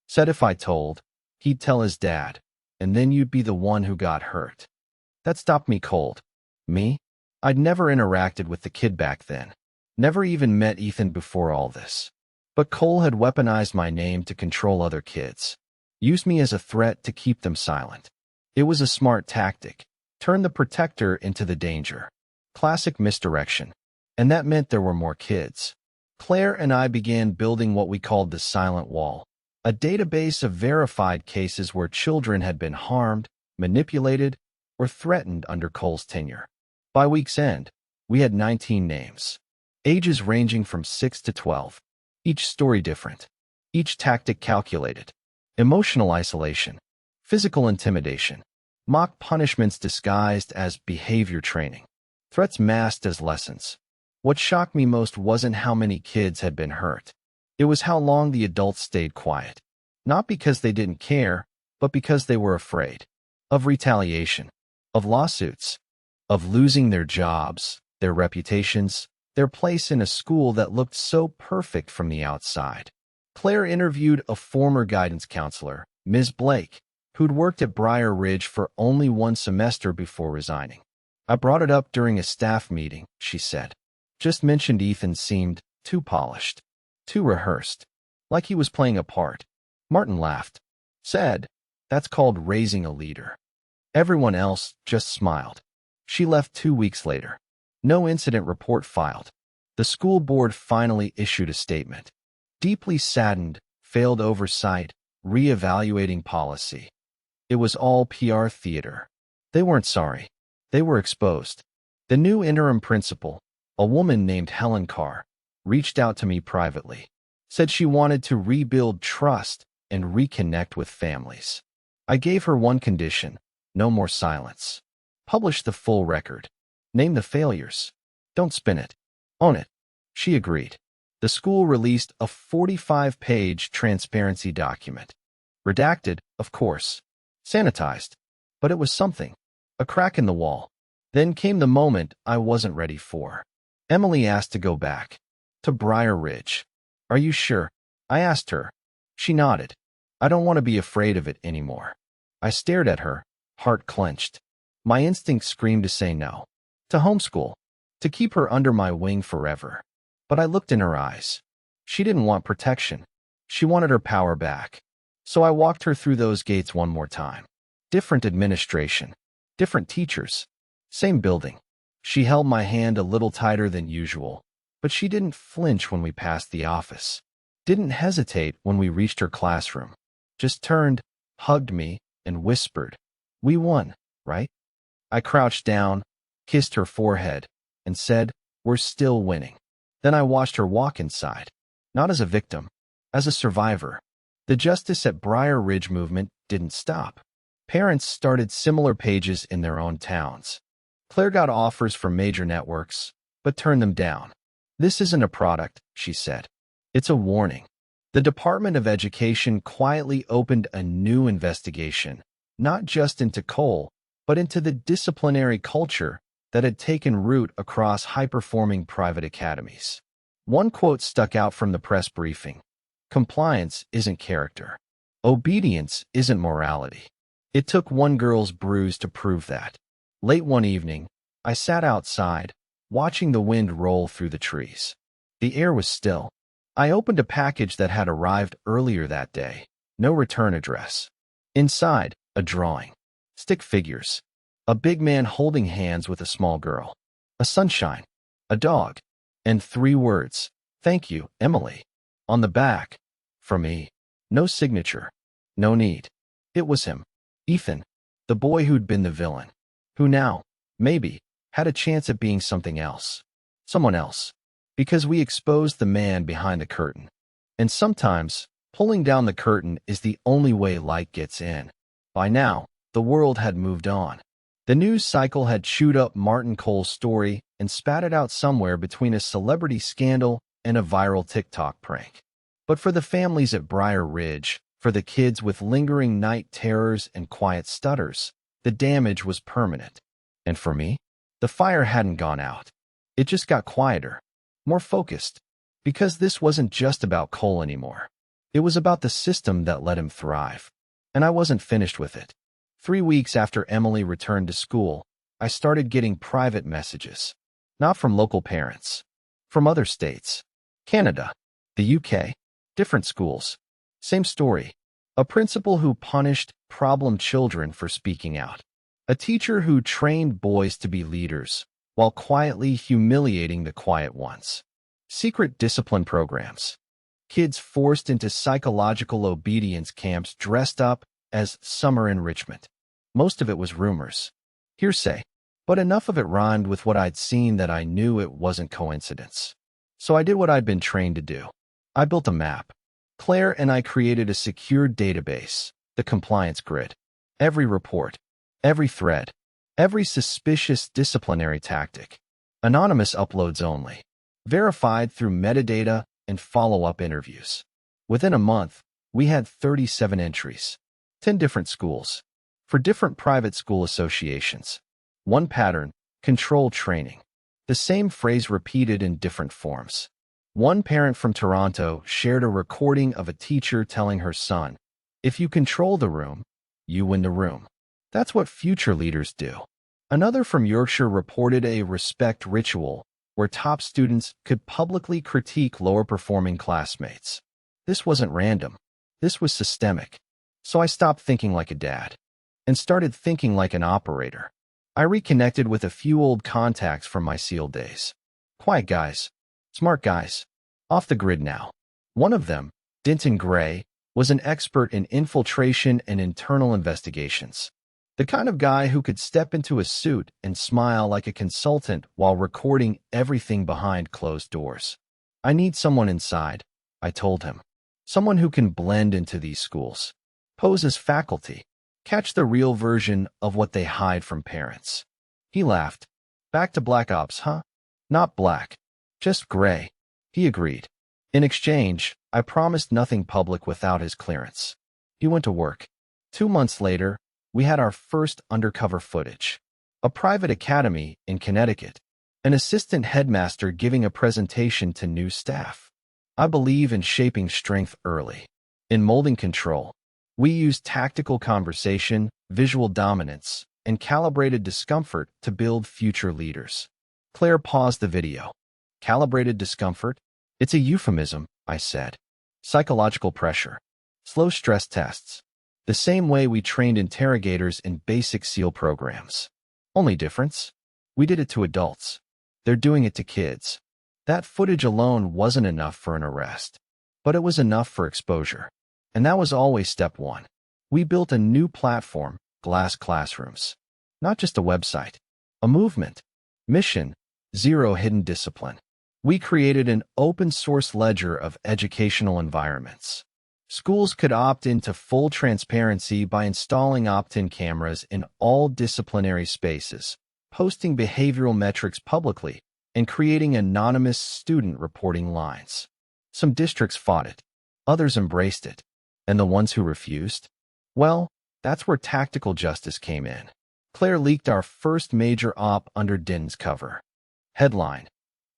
"Said if I told, he'd tell his dad, and then you'd be the one who got hurt." That stopped me cold. Me? I'd never interacted with the kid back then. Never even met Ethan before all this. But Cole had weaponized my name to control other kids. Used me as a threat to keep them silent. It was a smart tactic. Turn the protector into the danger. Classic misdirection. And that meant there were more kids. Claire and I began building what we called the silent wall, a database of verified cases where children had been harmed, manipulated, or threatened under Cole's tenure. By week's end, we had 19 names, ages ranging from 6 to 12, each story different, each tactic calculated. Emotional isolation, physical intimidation, mock punishments disguised as behavior training, threats masked as lessons. What shocked me most wasn't how many kids had been hurt. It was how long the adults stayed quiet. Not because they didn't care, but because they were afraid. Of retaliation, of lawsuits, of losing their jobs, their reputations, their place in a school that looked so perfect from the outside. Claire interviewed a former guidance counselor, Ms. Blake, who'd worked at Briar Ridge for only one semester before resigning. I brought it up during a staff meeting, she said. Just mentioned Ethan seemed too polished, too rehearsed, like he was playing a part. Martin laughed, said, "That's called raising a leader." Everyone else just smiled. She left 2 weeks later. No incident report filed. The school board finally issued a statement. Deeply saddened, failed oversight, re-evaluating policy. It was all PR theater. They weren't sorry. They were exposed. The new interim principal, a woman named Helen Carr, reached out to me privately, said she wanted to rebuild trust and reconnect with families. I gave her one condition: no more silence. Publish the full record. Name the failures. Don't spin it. Own it. She agreed. The school released a 45-page transparency document. Redacted, of course. Sanitized. But it was something. A crack in the wall. Then came the moment I wasn't ready for. Emily asked to go back. To Briar Ridge. Are you sure? I asked her. She nodded. I don't want to be afraid of it anymore. I stared at her, heart clenched. My instinct screamed to say no. To homeschool. To keep her under my wing forever. But I looked in her eyes. She didn't want protection. She wanted her power back. So I walked her through those gates one more time. Different administration. Different teachers. Same building. She held my hand a little tighter than usual, but she didn't flinch when we passed the office. Didn't hesitate when we reached her classroom. Just turned, hugged me, and whispered, "We won, right?" I crouched down, kissed her forehead, and said, "We're still winning." Then I watched her walk inside, not as a victim, as a survivor. The Justice at Briar Ridge movement didn't stop. Parents started similar pages in their own towns. Claire got offers from major networks, but turned them down. "This isn't a product," she said. "It's a warning." The Department of Education quietly opened a new investigation, not just into Cole, but into the disciplinary culture that had taken root across high-performing private academies. One quote stuck out from the press briefing: "Compliance isn't character. Obedience isn't morality." It took one girl's bruise to prove that. Late one evening, I sat outside, watching the wind roll through the trees. The air was still. I opened a package that had arrived earlier that day. No return address. Inside, a drawing. Stick figures. A big man holding hands with a small girl. A sunshine. A dog. And 3 words: "Thank you, Emily." On the back. For me. No signature. No need. It was him. Ethan. The boy who'd been the villain. Who now, maybe, had a chance at being something else. Someone else. Because we exposed the man behind the curtain. And sometimes, pulling down the curtain is the only way light gets in. By now, the world had moved on. The news cycle had chewed up Martin Cole's story and spat it out somewhere between a celebrity scandal and a viral TikTok prank. But for the families at Briar Ridge, for the kids with lingering night terrors and quiet stutters, the damage was permanent. And for me, the fire hadn't gone out. It just got quieter, more focused, because this wasn't just about Cole anymore. It was about the system that let him thrive. And I wasn't finished with it. 3 weeks after Emily returned to school, I started getting private messages. Not from local parents. From other states. Canada, the UK, different schools. Same story. A principal who punished problem children for speaking out. A teacher who trained boys to be leaders while quietly humiliating the quiet ones. Secret discipline programs. Kids forced into psychological obedience camps dressed up as summer enrichment. Most of it was rumors. Hearsay. But enough of it rhymed with what I'd seen that I knew it wasn't coincidence. So I did what I'd been trained to do. I built a map. Claire and I created a secure database, the compliance grid. Every report, every thread, every suspicious disciplinary tactic. Anonymous uploads only. Verified through metadata and follow-up interviews. Within a month, we had 37 entries. 10 different schools. For different private school associations. One pattern, control training. The same phrase repeated in different forms. One parent from Toronto shared a recording of a teacher telling her son, "If you control the room, you win the room." That's what future leaders do. Another from Yorkshire reported a respect ritual where top students could publicly critique lower-performing classmates. This wasn't random. This was systemic. So I stopped thinking like a dad and started thinking like an operator. I reconnected with a few old contacts from my SEAL days. Quiet guys, smart guys, off the grid now. One of them, Denton Gray, was an expert in infiltration and internal investigations. The kind of guy who could step into a suit and smile like a consultant while recording everything behind closed doors. I need someone inside, I told him. Someone who can blend into these schools, pose as faculty, catch the real version of what they hide from parents. He laughed. Back to Black Ops, huh? Not black, just gray. He agreed. In exchange, I promised nothing public without his clearance. He went to work. 2 months later, we had our first undercover footage. A private academy in Connecticut. An assistant headmaster giving a presentation to new staff. I believe in shaping strength early. In molding control, we use tactical conversation, visual dominance, and calibrated discomfort to build future leaders. Claire paused the video. Calibrated discomfort? It's a euphemism, I said. Psychological pressure. Slow stress tests. The same way we trained interrogators in basic SEAL programs. Only difference? We did it to adults. They're doing it to kids. That footage alone wasn't enough for an arrest, but it was enough for exposure. And that was always step one. We built a new platform, Glass Classrooms. Not just a website, a movement. Mission, zero hidden discipline. We created an open-source ledger of educational environments. Schools could opt into full transparency by installing opt-in cameras in all disciplinary spaces, posting behavioral metrics publicly, and creating anonymous student reporting lines. Some districts fought it. Others embraced it. And the ones who refused? Well, that's where tactical justice came in. Claire leaked our first major op under Denton's cover. Headline: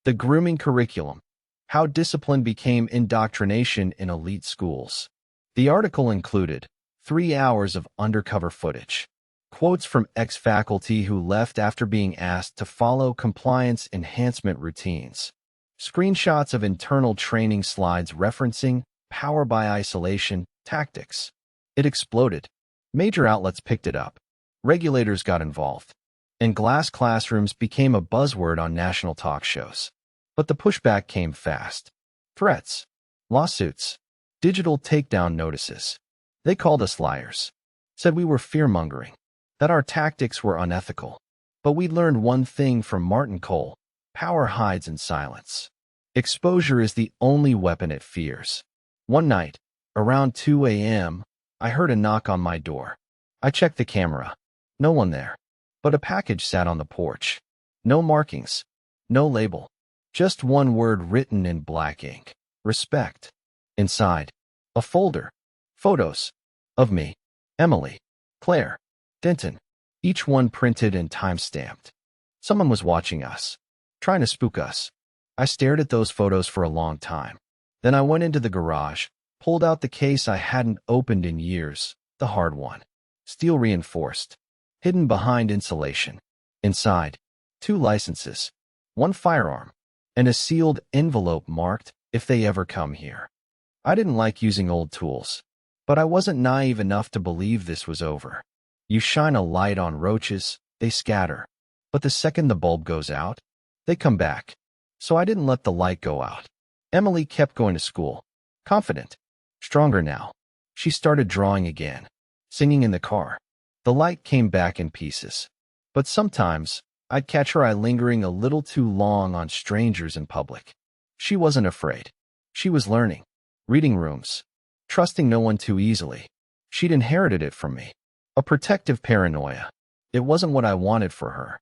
The Grooming Curriculum. How Discipline Became Indoctrination in Elite Schools. The article included 3 hours of undercover footage. Quotes from ex-faculty who left after being asked to follow compliance enhancement routines. Screenshots of internal training slides referencing power by isolation tactics. It exploded. Major outlets picked it up. Regulators got involved. And Glass Classrooms became a buzzword on national talk shows. But the pushback came fast. Threats, lawsuits, digital takedown notices. They called us liars. Said we were fear-mongering. That our tactics were unethical. But we learned one thing from Martin Cole: power hides in silence. Exposure is the only weapon it fears. One night, around 2 a.m., I heard a knock on my door. I checked the camera. No one there. But a package sat on the porch. No markings. No label. Just one word written in black ink. Respect. Inside, a folder. Photos. Of me. Emily. Claire. Denton. Each one printed and time-stamped. Someone was watching us. Trying to spook us. I stared at those photos for a long time. Then I went into the garage, pulled out the case I hadn't opened in years, the hard one. Steel reinforced. Hidden behind insulation. Inside, 2 licenses. 1 firearm. and a sealed envelope marked, "If they ever come here." I didn't like using old tools, but I wasn't naive enough to believe this was over. You shine a light on roaches, they scatter. But the second the bulb goes out, they come back. So I didn't let the light go out. Emily kept going to school, confident, stronger now. She started drawing again, singing in the car. The light came back in pieces. But sometimes, I'd catch her eye lingering a little too long on strangers in public. She wasn't afraid. She was learning, reading rooms, trusting no one too easily. She'd inherited it from me. A protective paranoia. It wasn't what I wanted for her,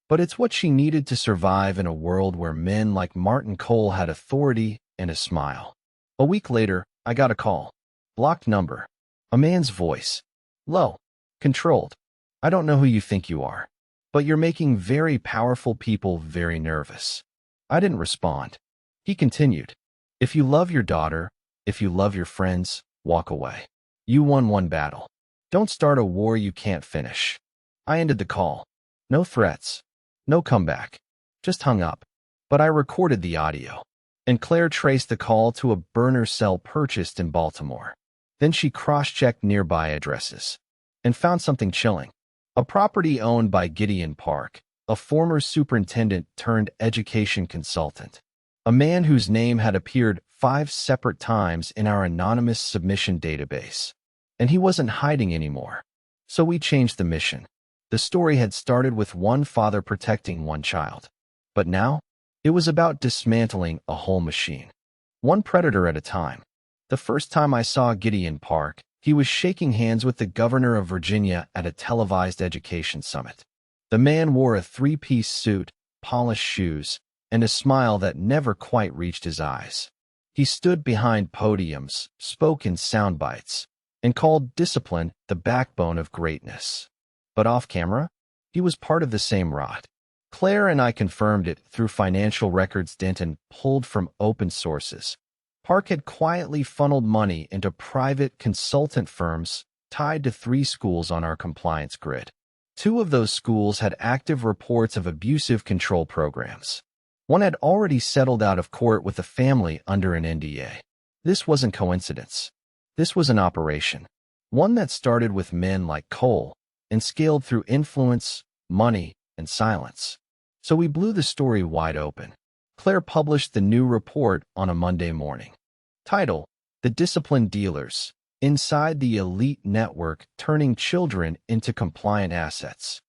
but it's what she needed to survive in a world where men like Martin Cole had authority and a smile. A week later, I got a call. Blocked number. A man's voice. Low. Controlled. "I don't know who you think you are, but you're making very powerful people very nervous." I didn't respond. He continued. "If you love your daughter, if you love your friends, walk away. You won one battle. Don't start a war you can't finish." I ended the call. No threats. No comeback. Just hung up. But I recorded the audio. And Claire traced the call to a burner cell purchased in Baltimore. Then she cross-checked nearby addresses and found something chilling. A property owned by Gideon Park, a former superintendent turned education consultant. A man whose name had appeared 5 separate times in our anonymous submission database. And he wasn't hiding anymore. So we changed the mission. The story had started with one father protecting one child. But now, it was about dismantling a whole machine. One predator at a time. The first time I saw Gideon Park, he was shaking hands with the governor of Virginia at a televised education summit. The man wore a 3-piece suit, polished shoes, and a smile that never quite reached his eyes. He stood behind podiums, spoke in sound bites, and called discipline the backbone of greatness. But off camera, he was part of the same rot. Claire and I confirmed it through financial records Denton pulled from open sources. Park had quietly funneled money into private consultant firms tied to 3 schools on our compliance grid. 2 of those schools had active reports of abusive control programs. One had already settled out of court with a family under an NDA. This wasn't coincidence. This was an operation. One that started with men like Cole and scaled through influence, money, and silence. So we blew the story wide open. Claire published the new report on a Monday morning. Title: The Disciplined Dealers, Inside the Elite Network Turning Children into Compliant Assets.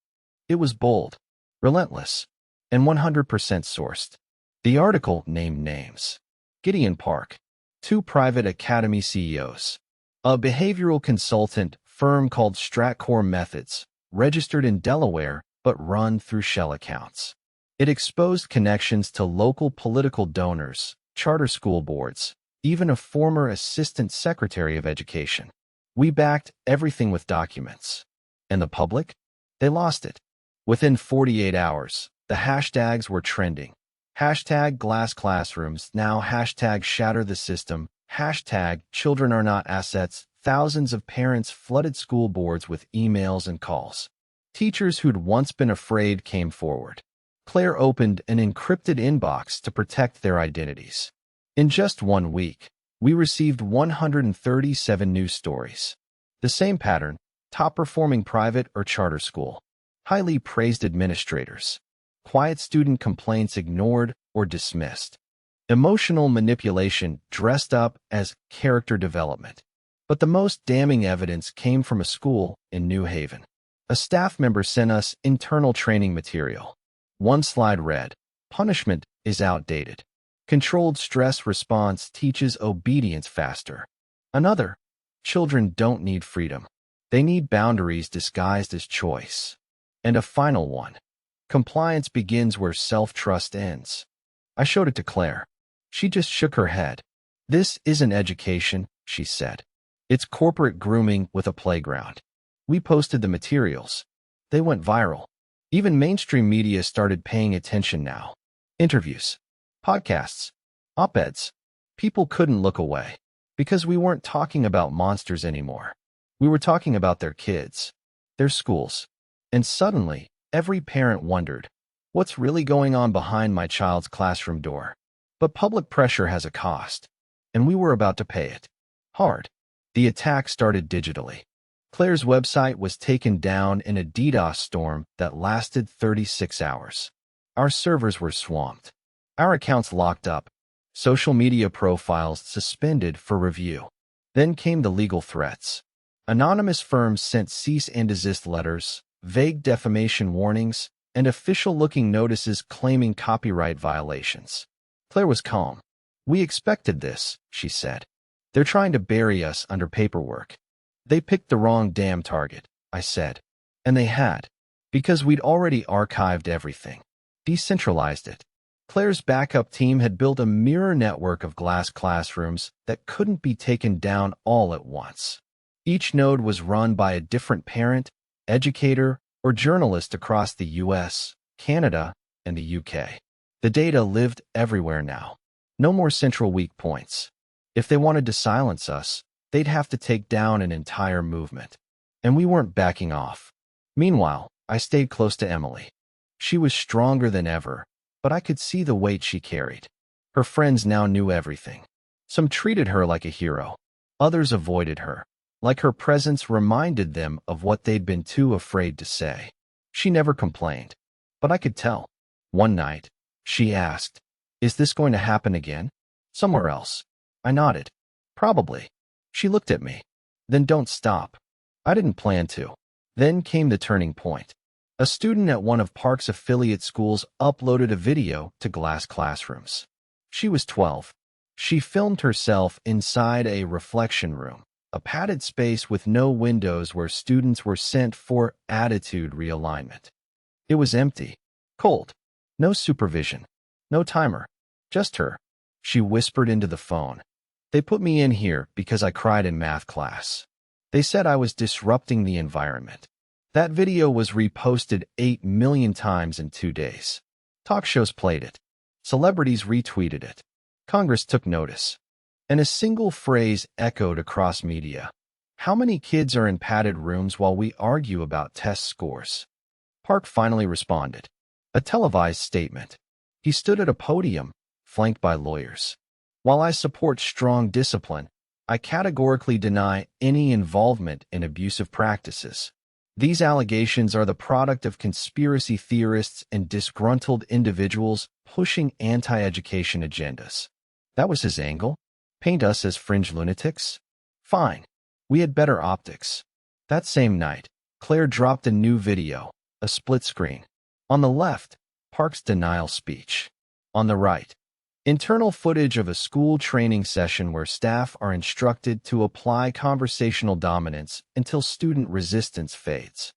It was bold, relentless, and 100% sourced. The article named names. Gideon Park, 2 private academy CEOs, a behavioral consultant firm called Stratcore Methods, registered in Delaware but run through shell accounts. It exposed connections to local political donors, charter school boards, even a former assistant secretary of education. We backed everything with documents. And the public? They lost it. Within 48 hours, the hashtags were trending. Hashtag glass classrooms, now hashtag shatter the system, hashtag children are not assets. Thousands of parents flooded school boards with emails and calls. Teachers who'd once been afraid came forward. Claire opened an encrypted inbox to protect their identities. In just 1 week, we received 137 news stories. The same pattern: top-performing private or charter school, highly praised administrators, quiet student complaints ignored or dismissed, emotional manipulation dressed up as character development. But the most damning evidence came from a school in New Haven. A staff member sent us internal training material. One slide read, "Punishment is outdated. Controlled stress response teaches obedience faster." Another, "Children don't need freedom. They need boundaries disguised as choice." And a final one, "Compliance begins where self-trust ends." I showed it to Claire. She just shook her head. "This isn't education," she said. "It's corporate grooming with a playground." We posted the materials. They went viral. Even mainstream media started paying attention now. Interviews, podcasts, op-eds. People couldn't look away because we weren't talking about monsters anymore. We were talking about their kids, their schools. And suddenly, every parent wondered, What's really going on behind my child's classroom door? But public pressure has a cost, and we were about to pay it. Hard. The attack started digitally. Claire's website was taken down in a DDoS storm that lasted 36 hours. Our servers were swamped. Our accounts locked up. Social media profiles suspended for review. Then came the legal threats. Anonymous firms sent cease and desist letters, vague defamation warnings, and official-looking notices claiming copyright violations. Claire was calm. "We expected this," she said. "They're trying to bury us under paperwork." "They picked the wrong damn target," I said. And they had, because we'd already archived everything, decentralized it. Claire's backup team had built a mirror network of glass classrooms that couldn't be taken down all at once. Each node was run by a different parent, educator, or journalist across the US, Canada, and the UK. The data lived everywhere now. No more central weak points. If they wanted to silence us, they'd have to take down an entire movement. And we weren't backing off. Meanwhile, I stayed close to Emily. She was stronger than ever, but I could see the weight she carried. Her friends now knew everything. Some treated her like a hero. Others avoided her, like her presence reminded them of what they'd been too afraid to say. She never complained, but I could tell. One night, she asked, "Is this going to happen again? Somewhere else?" I nodded. "Probably." She looked at me. "Then don't stop." I didn't plan to. Then came the turning point. A student at one of Park's affiliate schools uploaded a video to Glass Classrooms. She was 12. She filmed herself inside a reflection room, a padded space with no windows where students were sent for attitude realignment. It was empty, cold, no supervision, no timer, just her. She whispered into the phone. "They put me in here because I cried in math class. They said I was disrupting the environment." That video was reposted 8 million times in 2 days. Talk shows played it. Celebrities retweeted it. Congress took notice. And a single phrase echoed across media. "How many kids are in padded rooms while we argue about test scores?" Park finally responded. A televised statement. He stood at a podium, flanked by lawyers. "While I support strong discipline, I categorically deny any involvement in abusive practices. These allegations are the product of conspiracy theorists and disgruntled individuals pushing anti-education agendas." That was his angle? Paint us as fringe lunatics? Fine. We had better optics. That same night, Claire dropped a new video, a split screen. On the left, Park's denial speech. On the right, internal footage of a school training session where staff are instructed to apply conversational dominance until student resistance fades.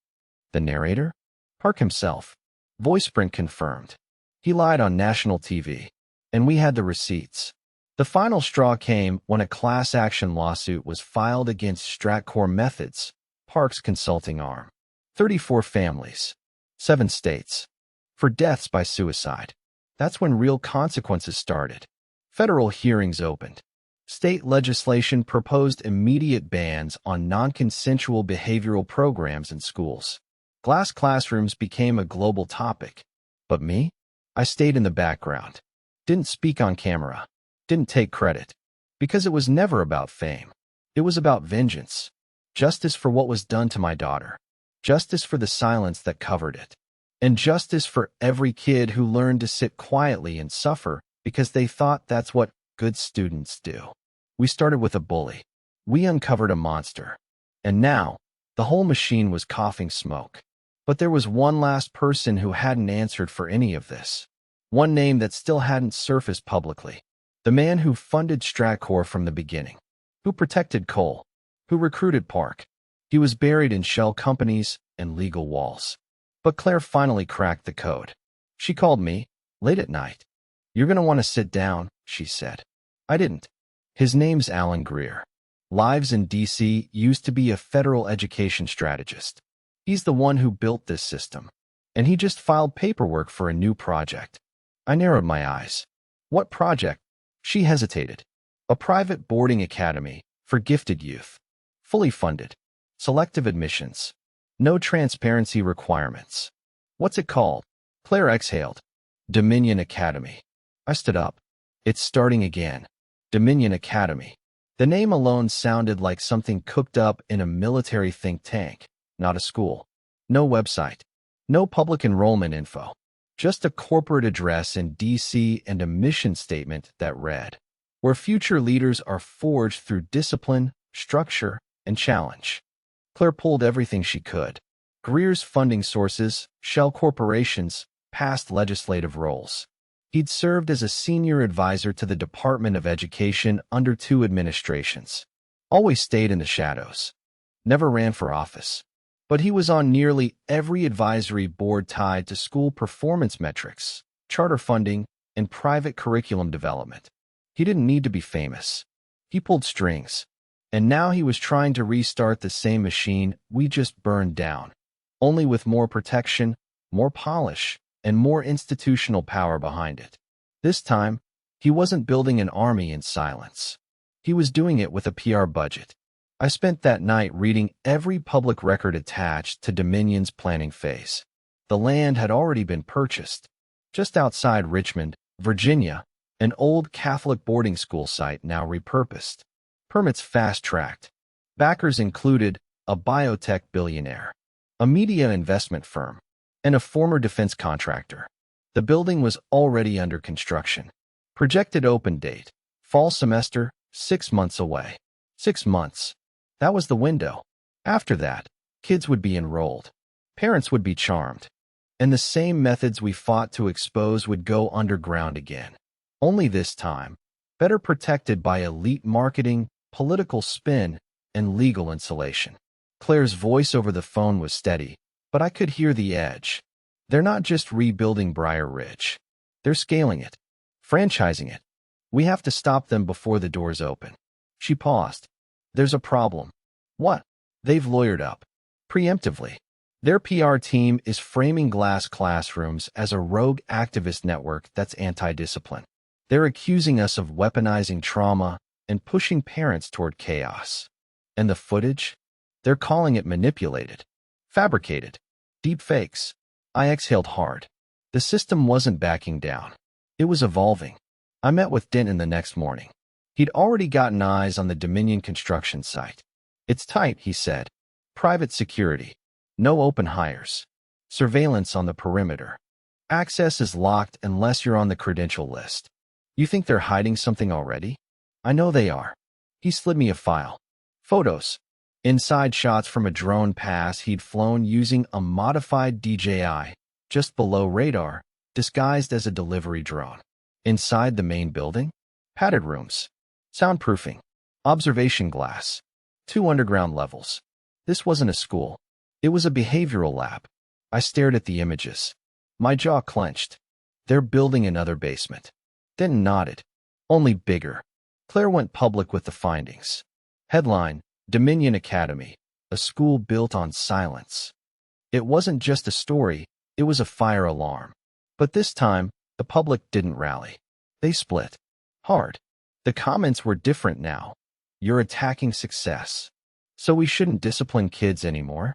The narrator? Park himself. Voice print confirmed. He lied on national TV. And we had the receipts. The final straw came when a class action lawsuit was filed against Stratcore Methods, Park's consulting arm. 34 families. 7 states. For deaths by suicide. That's when real consequences started. Federal hearings opened. State legislation proposed immediate bans on non-consensual behavioral programs in schools. Glass classrooms became a global topic. But me? I stayed in the background. Didn't speak on camera. Didn't take credit. Because it was never about fame. It was about vengeance. Justice for what was done to my daughter. Justice for the silence that covered it. And justice for every kid who learned to sit quietly and suffer because they thought that's what good students do. We started with a bully. We uncovered a monster. And now, the whole machine was coughing smoke. But there was one last person who hadn't answered for any of this. One name that still hadn't surfaced publicly. The man who funded Stratcore from the beginning. Who protected Cole. Who recruited Park. He was buried in shell companies and legal walls. But Claire finally cracked the code. She called me, late at night. "You're going to want to sit down," she said. I didn't. His name's Alan Greer. Lives in D.C. used to be a federal education strategist. He's the one who built this system. And he just filed paperwork for a new project. I narrowed my eyes. "What project?" She hesitated. "A private boarding academy for gifted youth. Fully funded. Selective admissions. No transparency requirements." "What's it called?" Claire exhaled. Dominion Academy. I stood up. It's starting again. Dominion Academy. The name alone sounded like something cooked up in a military think tank, not a school. No website. No public enrollment info. Just a corporate address in D.C. and a mission statement that read, "Where future leaders are forged through discipline, structure, and challenge." Claire pulled everything she could. Greer's funding sources, shell corporations, past legislative roles. He'd served as a senior advisor to the Department of Education under 2 administrations. Always stayed in the shadows. Never ran for office. But he was on nearly every advisory board tied to school performance metrics, charter funding, and private curriculum development. He didn't need to be famous. He pulled strings. And now he was trying to restart the same machine we just burned down, only with more protection, more polish, and more institutional power behind it. This time, he wasn't building an army in silence. He was doing it with a PR budget. I spent that night reading every public record attached to Dominion's planning phase. The land had already been purchased. Just outside Richmond, Virginia, an old Catholic boarding school site now repurposed. Permits fast-tracked. Backers included a biotech billionaire, a media investment firm, and a former defense contractor. The building was already under construction. Projected open date, fall semester, 6 months away. 6 months. That was the window. After that, kids would be enrolled. Parents would be charmed. And the same methods we fought to expose would go underground again. Only this time, better protected by elite marketing, political spin, and legal insulation. Claire's voice over the phone was steady, but I could hear the edge. They're not just rebuilding Briar Ridge. They're scaling it, franchising it. We have to stop them before the doors open. She paused. There's a problem. What? They've lawyered up. Preemptively. Their PR team is framing glass classrooms as a rogue activist network that's anti-discipline. They're accusing us of weaponizing trauma and pushing parents toward chaos. And the footage? They're calling it manipulated, fabricated, deep fakes. I exhaled hard. The system wasn't backing down. It was evolving. I met with Denton the next morning. He'd already gotten eyes on the Dominion construction site. It's tight, he said. Private security. No open hires. Surveillance on the perimeter. Access is locked unless you're on the credential list. You think they're hiding something already? I know they are. He slid me a file. Photos. Inside shots from a drone pass he'd flown using a modified DJI, just below radar, disguised as a delivery drone. Inside the main building? Padded rooms. Soundproofing. Observation glass. 2 underground levels. This wasn't a school. It was a behavioral lab. I stared at the images. My jaw clenched. They're building another basement. Then nodded. Only bigger. Claire went public with the findings. Headline, Dominion Academy, a school built on silence. It wasn't just a story, it was a fire alarm. But this time, the public didn't rally. They split. Hard. The comments were different now. You're attacking success. So we shouldn't discipline kids anymore?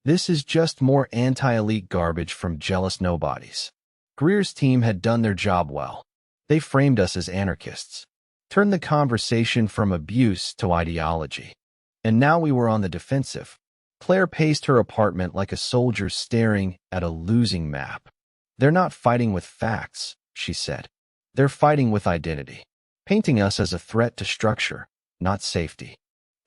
This is just more anti-elite garbage from jealous nobodies. Greer's team had done their job well. They framed us as anarchists. Turned the conversation from abuse to ideology. And now we were on the defensive. Claire paced her apartment like a soldier staring at a losing map. They're not fighting with facts, she said. They're fighting with identity. Painting us as a threat to structure, not safety.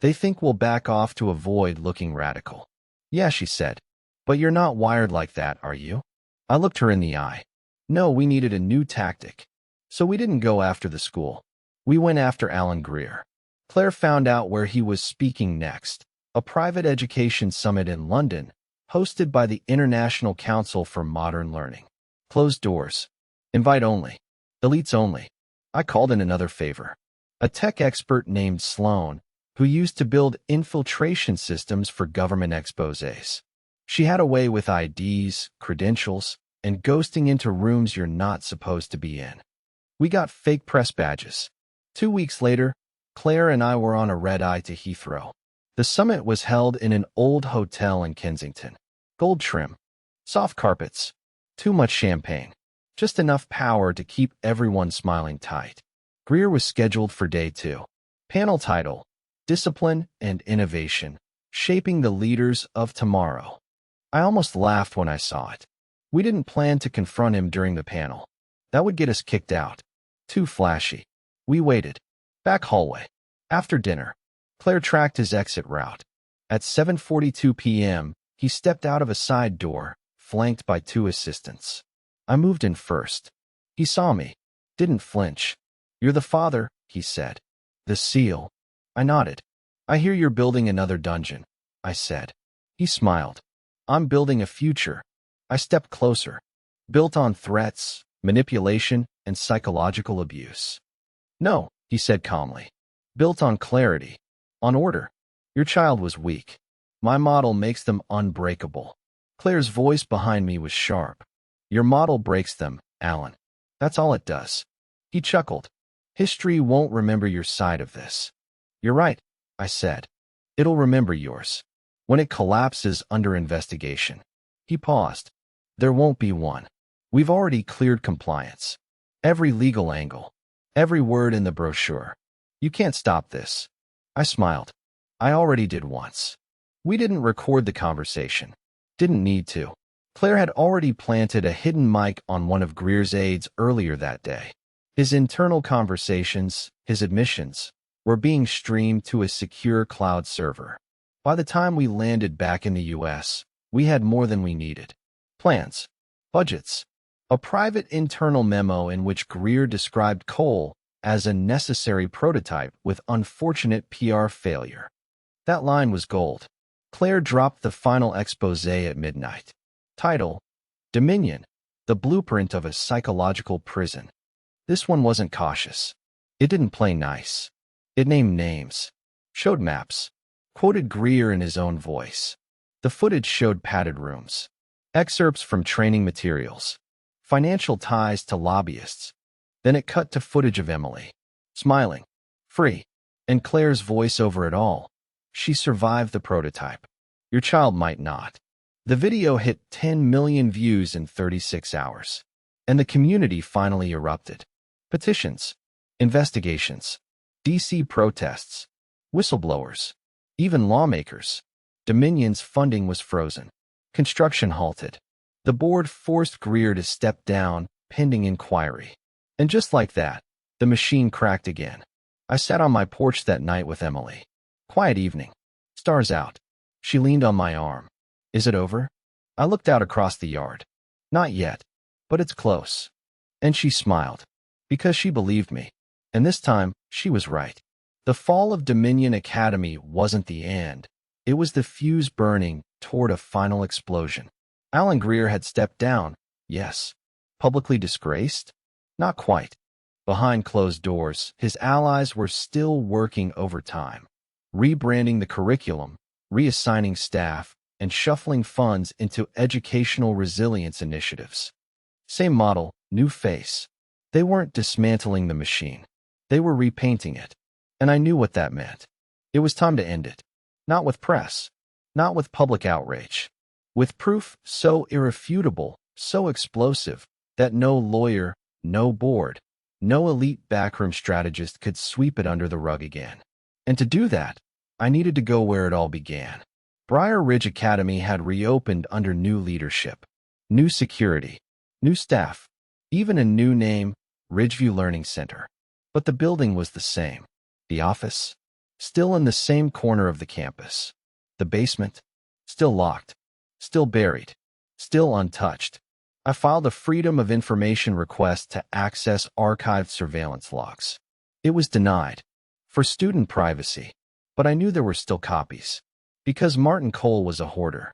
They think we'll back off to avoid looking radical. Yeah, she said. But you're not wired like that, are you? I looked her in the eye. No, we needed a new tactic. So we didn't go after the school. We went after Alan Greer. Claire found out where he was speaking next, a private education summit in London, hosted by the International Council for Modern Learning. Closed doors. Invite only. Elites only. I called in another favor. A tech expert named Sloan, who used to build infiltration systems for government exposés. She had a way with IDs, credentials, and ghosting into rooms you're not supposed to be in. We got fake press badges. 2 weeks later, Claire and I were on a red-eye to Heathrow. The summit was held in an old hotel in Kensington. Gold trim. Soft carpets. Too much champagne. Just enough power to keep everyone smiling tight. Greer was scheduled for day 2. Panel title: Discipline and Innovation, Shaping the Leaders of Tomorrow. I almost laughed when I saw it. We didn't plan to confront him during the panel. That would get us kicked out. Too flashy. We waited. Back hallway. After dinner, Claire tracked his exit route. At 7:42 p.m., he stepped out of a side door, flanked by 2 assistants. I moved in first. He saw me. Didn't flinch. "You're the father," he said. "The seal." I nodded. "I hear you're building another dungeon," I said. He smiled. "I'm building a future." I stepped closer. "Built on threats, manipulation, and psychological abuse." "No," he said calmly. "Built on clarity, on order. Your child was weak. My model makes them unbreakable." Claire's voice behind me was sharp. "Your model breaks them, Alan. That's all it does." He chuckled. "History won't remember your side of this." "You're right," I said. "It'll remember yours. When it collapses under investigation." He paused. "There won't be one. We've already cleared compliance. Every legal angle. Every word in the brochure. You can't stop this." I smiled. "I already did once." We didn't record the conversation. Didn't need to. Claire had already planted a hidden mic on one of Greer's aides earlier that day. His internal conversations, his admissions, were being streamed to a secure cloud server. By the time we landed back in the U.S., we had more than we needed. Plans, budgets, a private internal memo in which Greer described Cole as a necessary prototype with unfortunate PR failure. That line was gold. Claire dropped the final expose at midnight. Title: Dominion, the blueprint of a psychological prison. This one wasn't cautious. It didn't play nice. It named names, showed maps, quoted Greer in his own voice. The footage showed padded rooms, excerpts from training materials, financial ties to lobbyists. Then it cut to footage of Emily, smiling, free, and Claire's voice over it all. She survived the prototype. Your child might not. The video hit 10 million views in 36 hours. And the community finally erupted. Petitions, investigations, DC protests, whistleblowers, even lawmakers. Dominion's funding was frozen. Construction halted. The board forced Greer to step down, pending inquiry. And just like that, the machine cracked again. I sat on my porch that night with Emily. Quiet evening. Stars out. She leaned on my arm. "Is it over?" I looked out across the yard. "Not yet, but it's close." And she smiled. Because she believed me. And this time, she was right. The fall of Dominion Academy wasn't the end. It was the fuse burning toward a final explosion. Alan Greer had stepped down, yes. Publicly disgraced? Not quite. Behind closed doors, his allies were still working overtime, rebranding the curriculum, reassigning staff, and shuffling funds into educational resilience initiatives. Same model, new face. They weren't dismantling the machine. They were repainting it. And I knew what that meant. It was time to end it. Not with press. Not with public outrage. With proof so irrefutable, so explosive, that no lawyer, no board, no elite backroom strategist could sweep it under the rug again. And to do that, I needed to go where it all began. Briar Ridge Academy had reopened under new leadership, new security, new staff, even a new name, Ridgeview Learning Center. But the building was the same. The office, still in the same corner of the campus. The basement, still locked, still buried, still untouched. I filed a Freedom of Information request to access archived surveillance logs. It was denied, for student privacy, but I knew there were still copies. Because Martin Cole was a hoarder,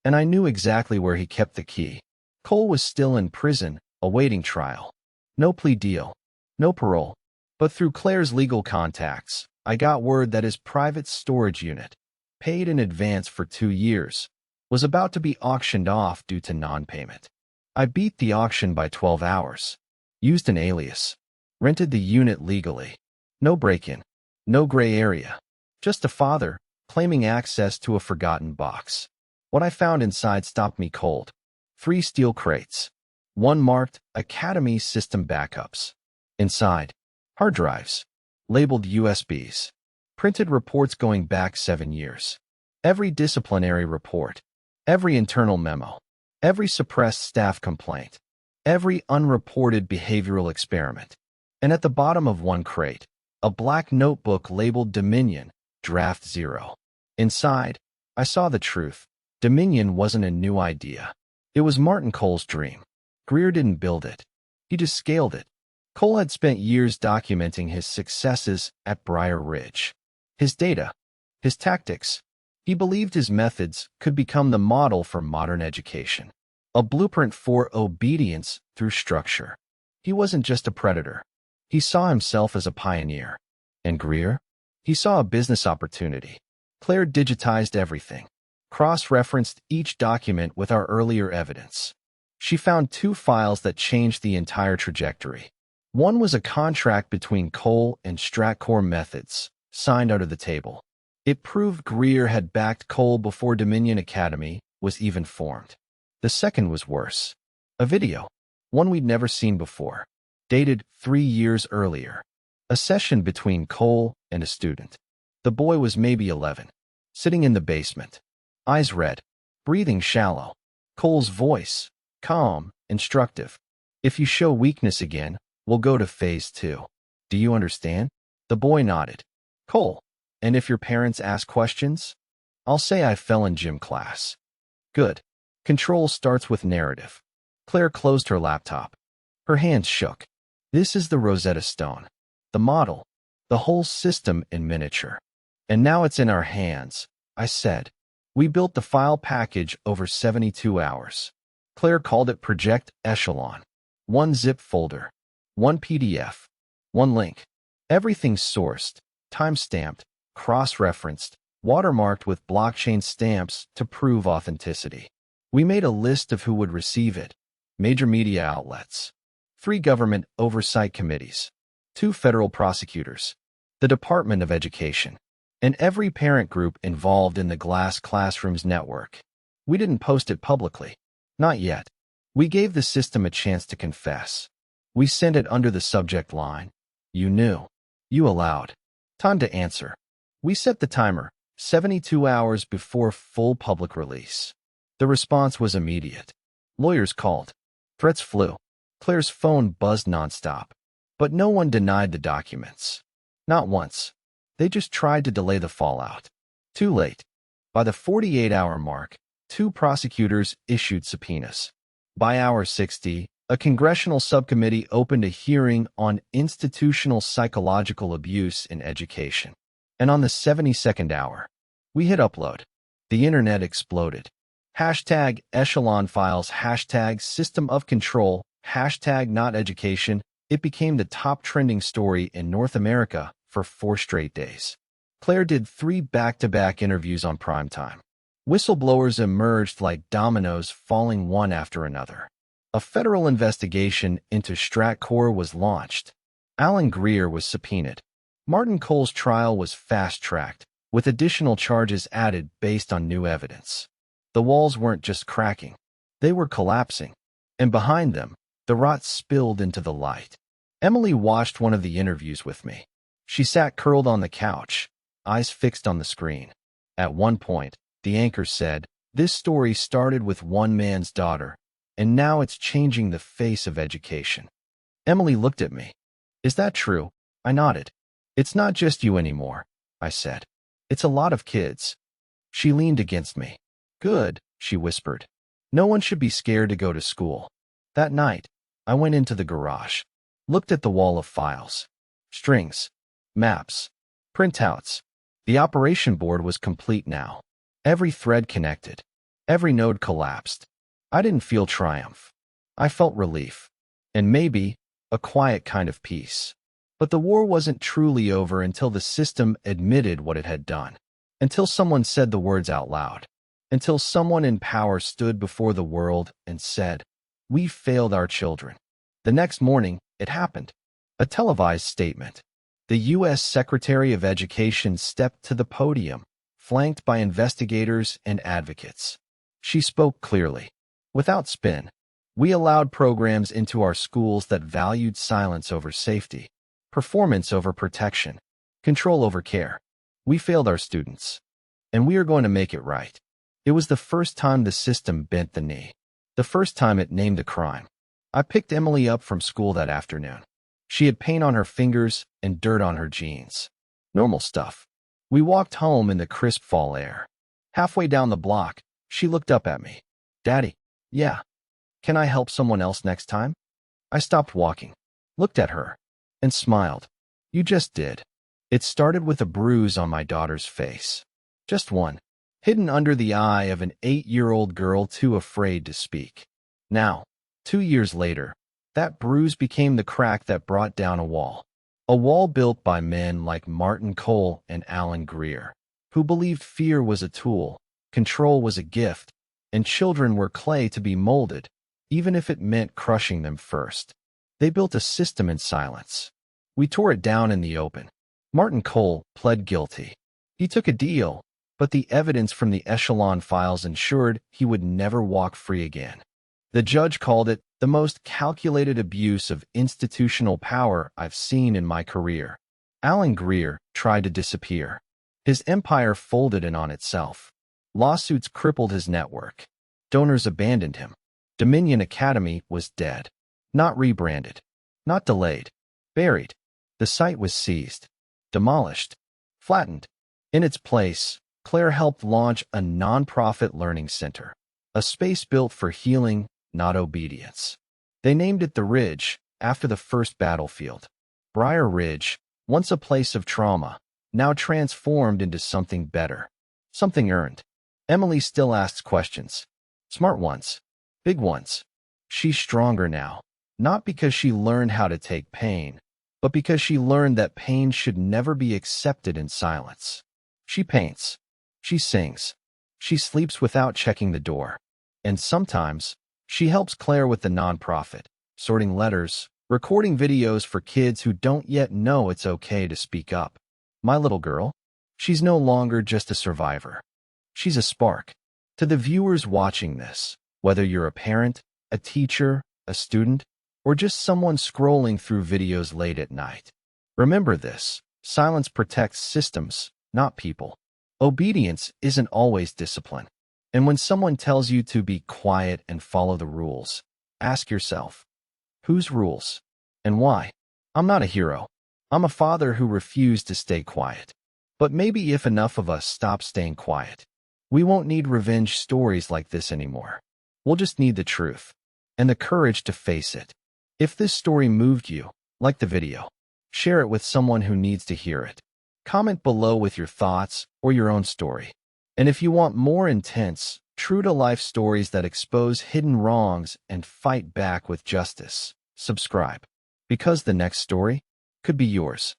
and I knew exactly where he kept the key. Cole was still in prison, awaiting trial. No plea deal, no parole. But through Claire's legal contacts, I got word that his private storage unit, paid in advance for 2 years, was about to be auctioned off due to non-payment. I beat the auction by 12 hours, used an alias, rented the unit legally. No break-in, no gray area, just a father claiming access to a forgotten box. What I found inside stopped me cold. 3 steel crates, One marked Academy System Backups. Inside, hard drives, labeled USBs, printed reports going back 7 years. Every disciplinary report, every internal memo, every suppressed staff complaint, every unreported behavioral experiment. And at the bottom of one crate, a black notebook labeled Dominion, Draft 0. Inside, I saw the truth. Dominion wasn't a new idea. It was Martin Cole's dream. Greer didn't build it. He just scaled it. Cole had spent years documenting his successes at Briar Ridge. His data, his tactics. He believed his methods could become the model for modern education. A blueprint for obedience through structure. He wasn't just a predator. He saw himself as a pioneer. And Greer? He saw a business opportunity. Claire digitized everything, cross-referenced each document with our earlier evidence. She found 2 files that changed the entire trajectory. One was a contract between Cole and Stratcore Methods, signed under the table. It proved Greer had backed Cole before Dominion Academy was even formed. The second was worse. A video, one we'd never seen before, dated 3 years earlier. A session between Cole and a student. The boy was maybe 11, sitting in the basement, eyes red, breathing shallow. Cole's voice, calm, instructive. If you show weakness again, we'll go to phase 2. Do you understand? The boy nodded. Cole, and if your parents ask questions? I'll say I fell in gym class. Good. Control starts with narrative. Claire closed her laptop. Her hands shook. This is the Rosetta Stone. The model. The whole system in miniature. And now it's in our hands, I said. We built the file package over 72 hours. Claire called it Project Echelon. 1 zip folder. 1 PDF. 1 link. Everything sourced, time-stamped, cross-referenced, watermarked with blockchain stamps to prove authenticity. We made a list of who would receive it. Major media outlets. 3 government oversight committees. 2 federal prosecutors. The Department of Education. And every parent group involved in the Glass Classrooms network. We didn't post it publicly. Not yet. We gave the system a chance to confess. We sent it under the subject line. You knew. You allowed. Time to answer. We set the timer, 72 hours before full public release. The response was immediate. Lawyers called. Threats flew. Claire's phone buzzed nonstop. But no one denied the documents. Not once. They just tried to delay the fallout. Too late. By the 48-hour mark, 2 prosecutors issued subpoenas. By hour 60, a congressional subcommittee opened a hearing on institutional psychological abuse in education. And on the 72nd hour, we hit upload. The internet exploded. Hashtag echelon files, hashtag system of control, hashtag not education. It became the top trending story in North America for 4 straight days. Claire did 3 back-to-back interviews on primetime. Whistleblowers emerged like dominoes falling one after another. A federal investigation into Stratcore was launched. Alan Greer was subpoenaed. Martin Cole's trial was fast-tracked, with additional charges added based on new evidence. The walls weren't just cracking. They were collapsing. And behind them, the rot spilled into the light. Emily watched one of the interviews with me. She sat curled on the couch, eyes fixed on the screen. At one point, the anchor said, "This story started with one man's daughter, and now it's changing the face of education." Emily looked at me. "Is that true?" I nodded. "It's not just you anymore," I said. "It's a lot of kids." She leaned against me. "Good," she whispered. "No one should be scared to go to school." That night, I went into the garage, looked at the wall of files. Strings, maps, printouts. The operation board was complete now. Every thread connected. Every node collapsed. I didn't feel triumph. I felt relief. And maybe a quiet kind of peace. But the war wasn't truly over until the system admitted what it had done. Until someone said the words out loud. Until someone in power stood before the world and said, "We failed our children." The next morning, it happened. A televised statement. The U.S. Secretary of Education stepped to the podium, flanked by investigators and advocates. She spoke clearly, without spin. We allowed programs into our schools that valued silence over safety, performance over protection, control over care. We failed our students, and we are going to make it right. It was the first time the system bent the knee, the first time it named a crime. I picked Emily up from school that afternoon. She had paint on her fingers and dirt on her jeans. Normal stuff. We walked home in the crisp fall air. Halfway down the block, she looked up at me. Daddy, yeah. Can I help someone else next time? I stopped walking, looked at her, and smiled. You just did. It started with a bruise on my daughter's face. Just one, hidden under the eye of an 8-year-old girl too afraid to speak. Now, 2 years later, that bruise became the crack that brought down a wall. A wall built by men like Martin Cole and Alan Greer, who believed fear was a tool, control was a gift, and children were clay to be molded, even if it meant crushing them first. They built a system in silence. We tore it down in the open. Martin Cole pled guilty. He took a deal, but the evidence from the echelon files ensured he would never walk free again. The judge called it the most calculated abuse of institutional power I've seen in my career. Alan Greer tried to disappear. His empire folded in on itself. Lawsuits crippled his network. Donors abandoned him. Dominion Academy was dead. Not rebranded. Not delayed. Buried. The site was seized. Demolished. Flattened. In its place, Claire helped launch a nonprofit learning center. A space built for healing, not obedience. They named it The Ridge, after the first battlefield. Briar Ridge, once a place of trauma, now transformed into something better. Something earned. Emily still asks questions. Smart ones. Big ones. She's stronger now. Not because she learned how to take pain, but because she learned that pain should never be accepted in silence. She paints. She sings. She sleeps without checking the door. And sometimes, she helps Claire with the nonprofit, sorting letters, recording videos for kids who don't yet know it's okay to speak up. My little girl, she's no longer just a survivor. She's a spark. To the viewers watching this, whether you're a parent, a teacher, a student, or just someone scrolling through videos late at night, remember this: silence protects systems, not people. Obedience isn't always discipline. And when someone tells you to be quiet and follow the rules, ask yourself, whose rules? And why? I'm not a hero. I'm a father who refused to stay quiet. But maybe if enough of us stop staying quiet, we won't need revenge stories like this anymore. We'll just need the truth and the courage to face it. If this story moved you, like the video. Share it with someone who needs to hear it. Comment below with your thoughts or your own story. And if you want more intense, true-to-life stories that expose hidden wrongs and fight back with justice, subscribe. Because the next story could be yours.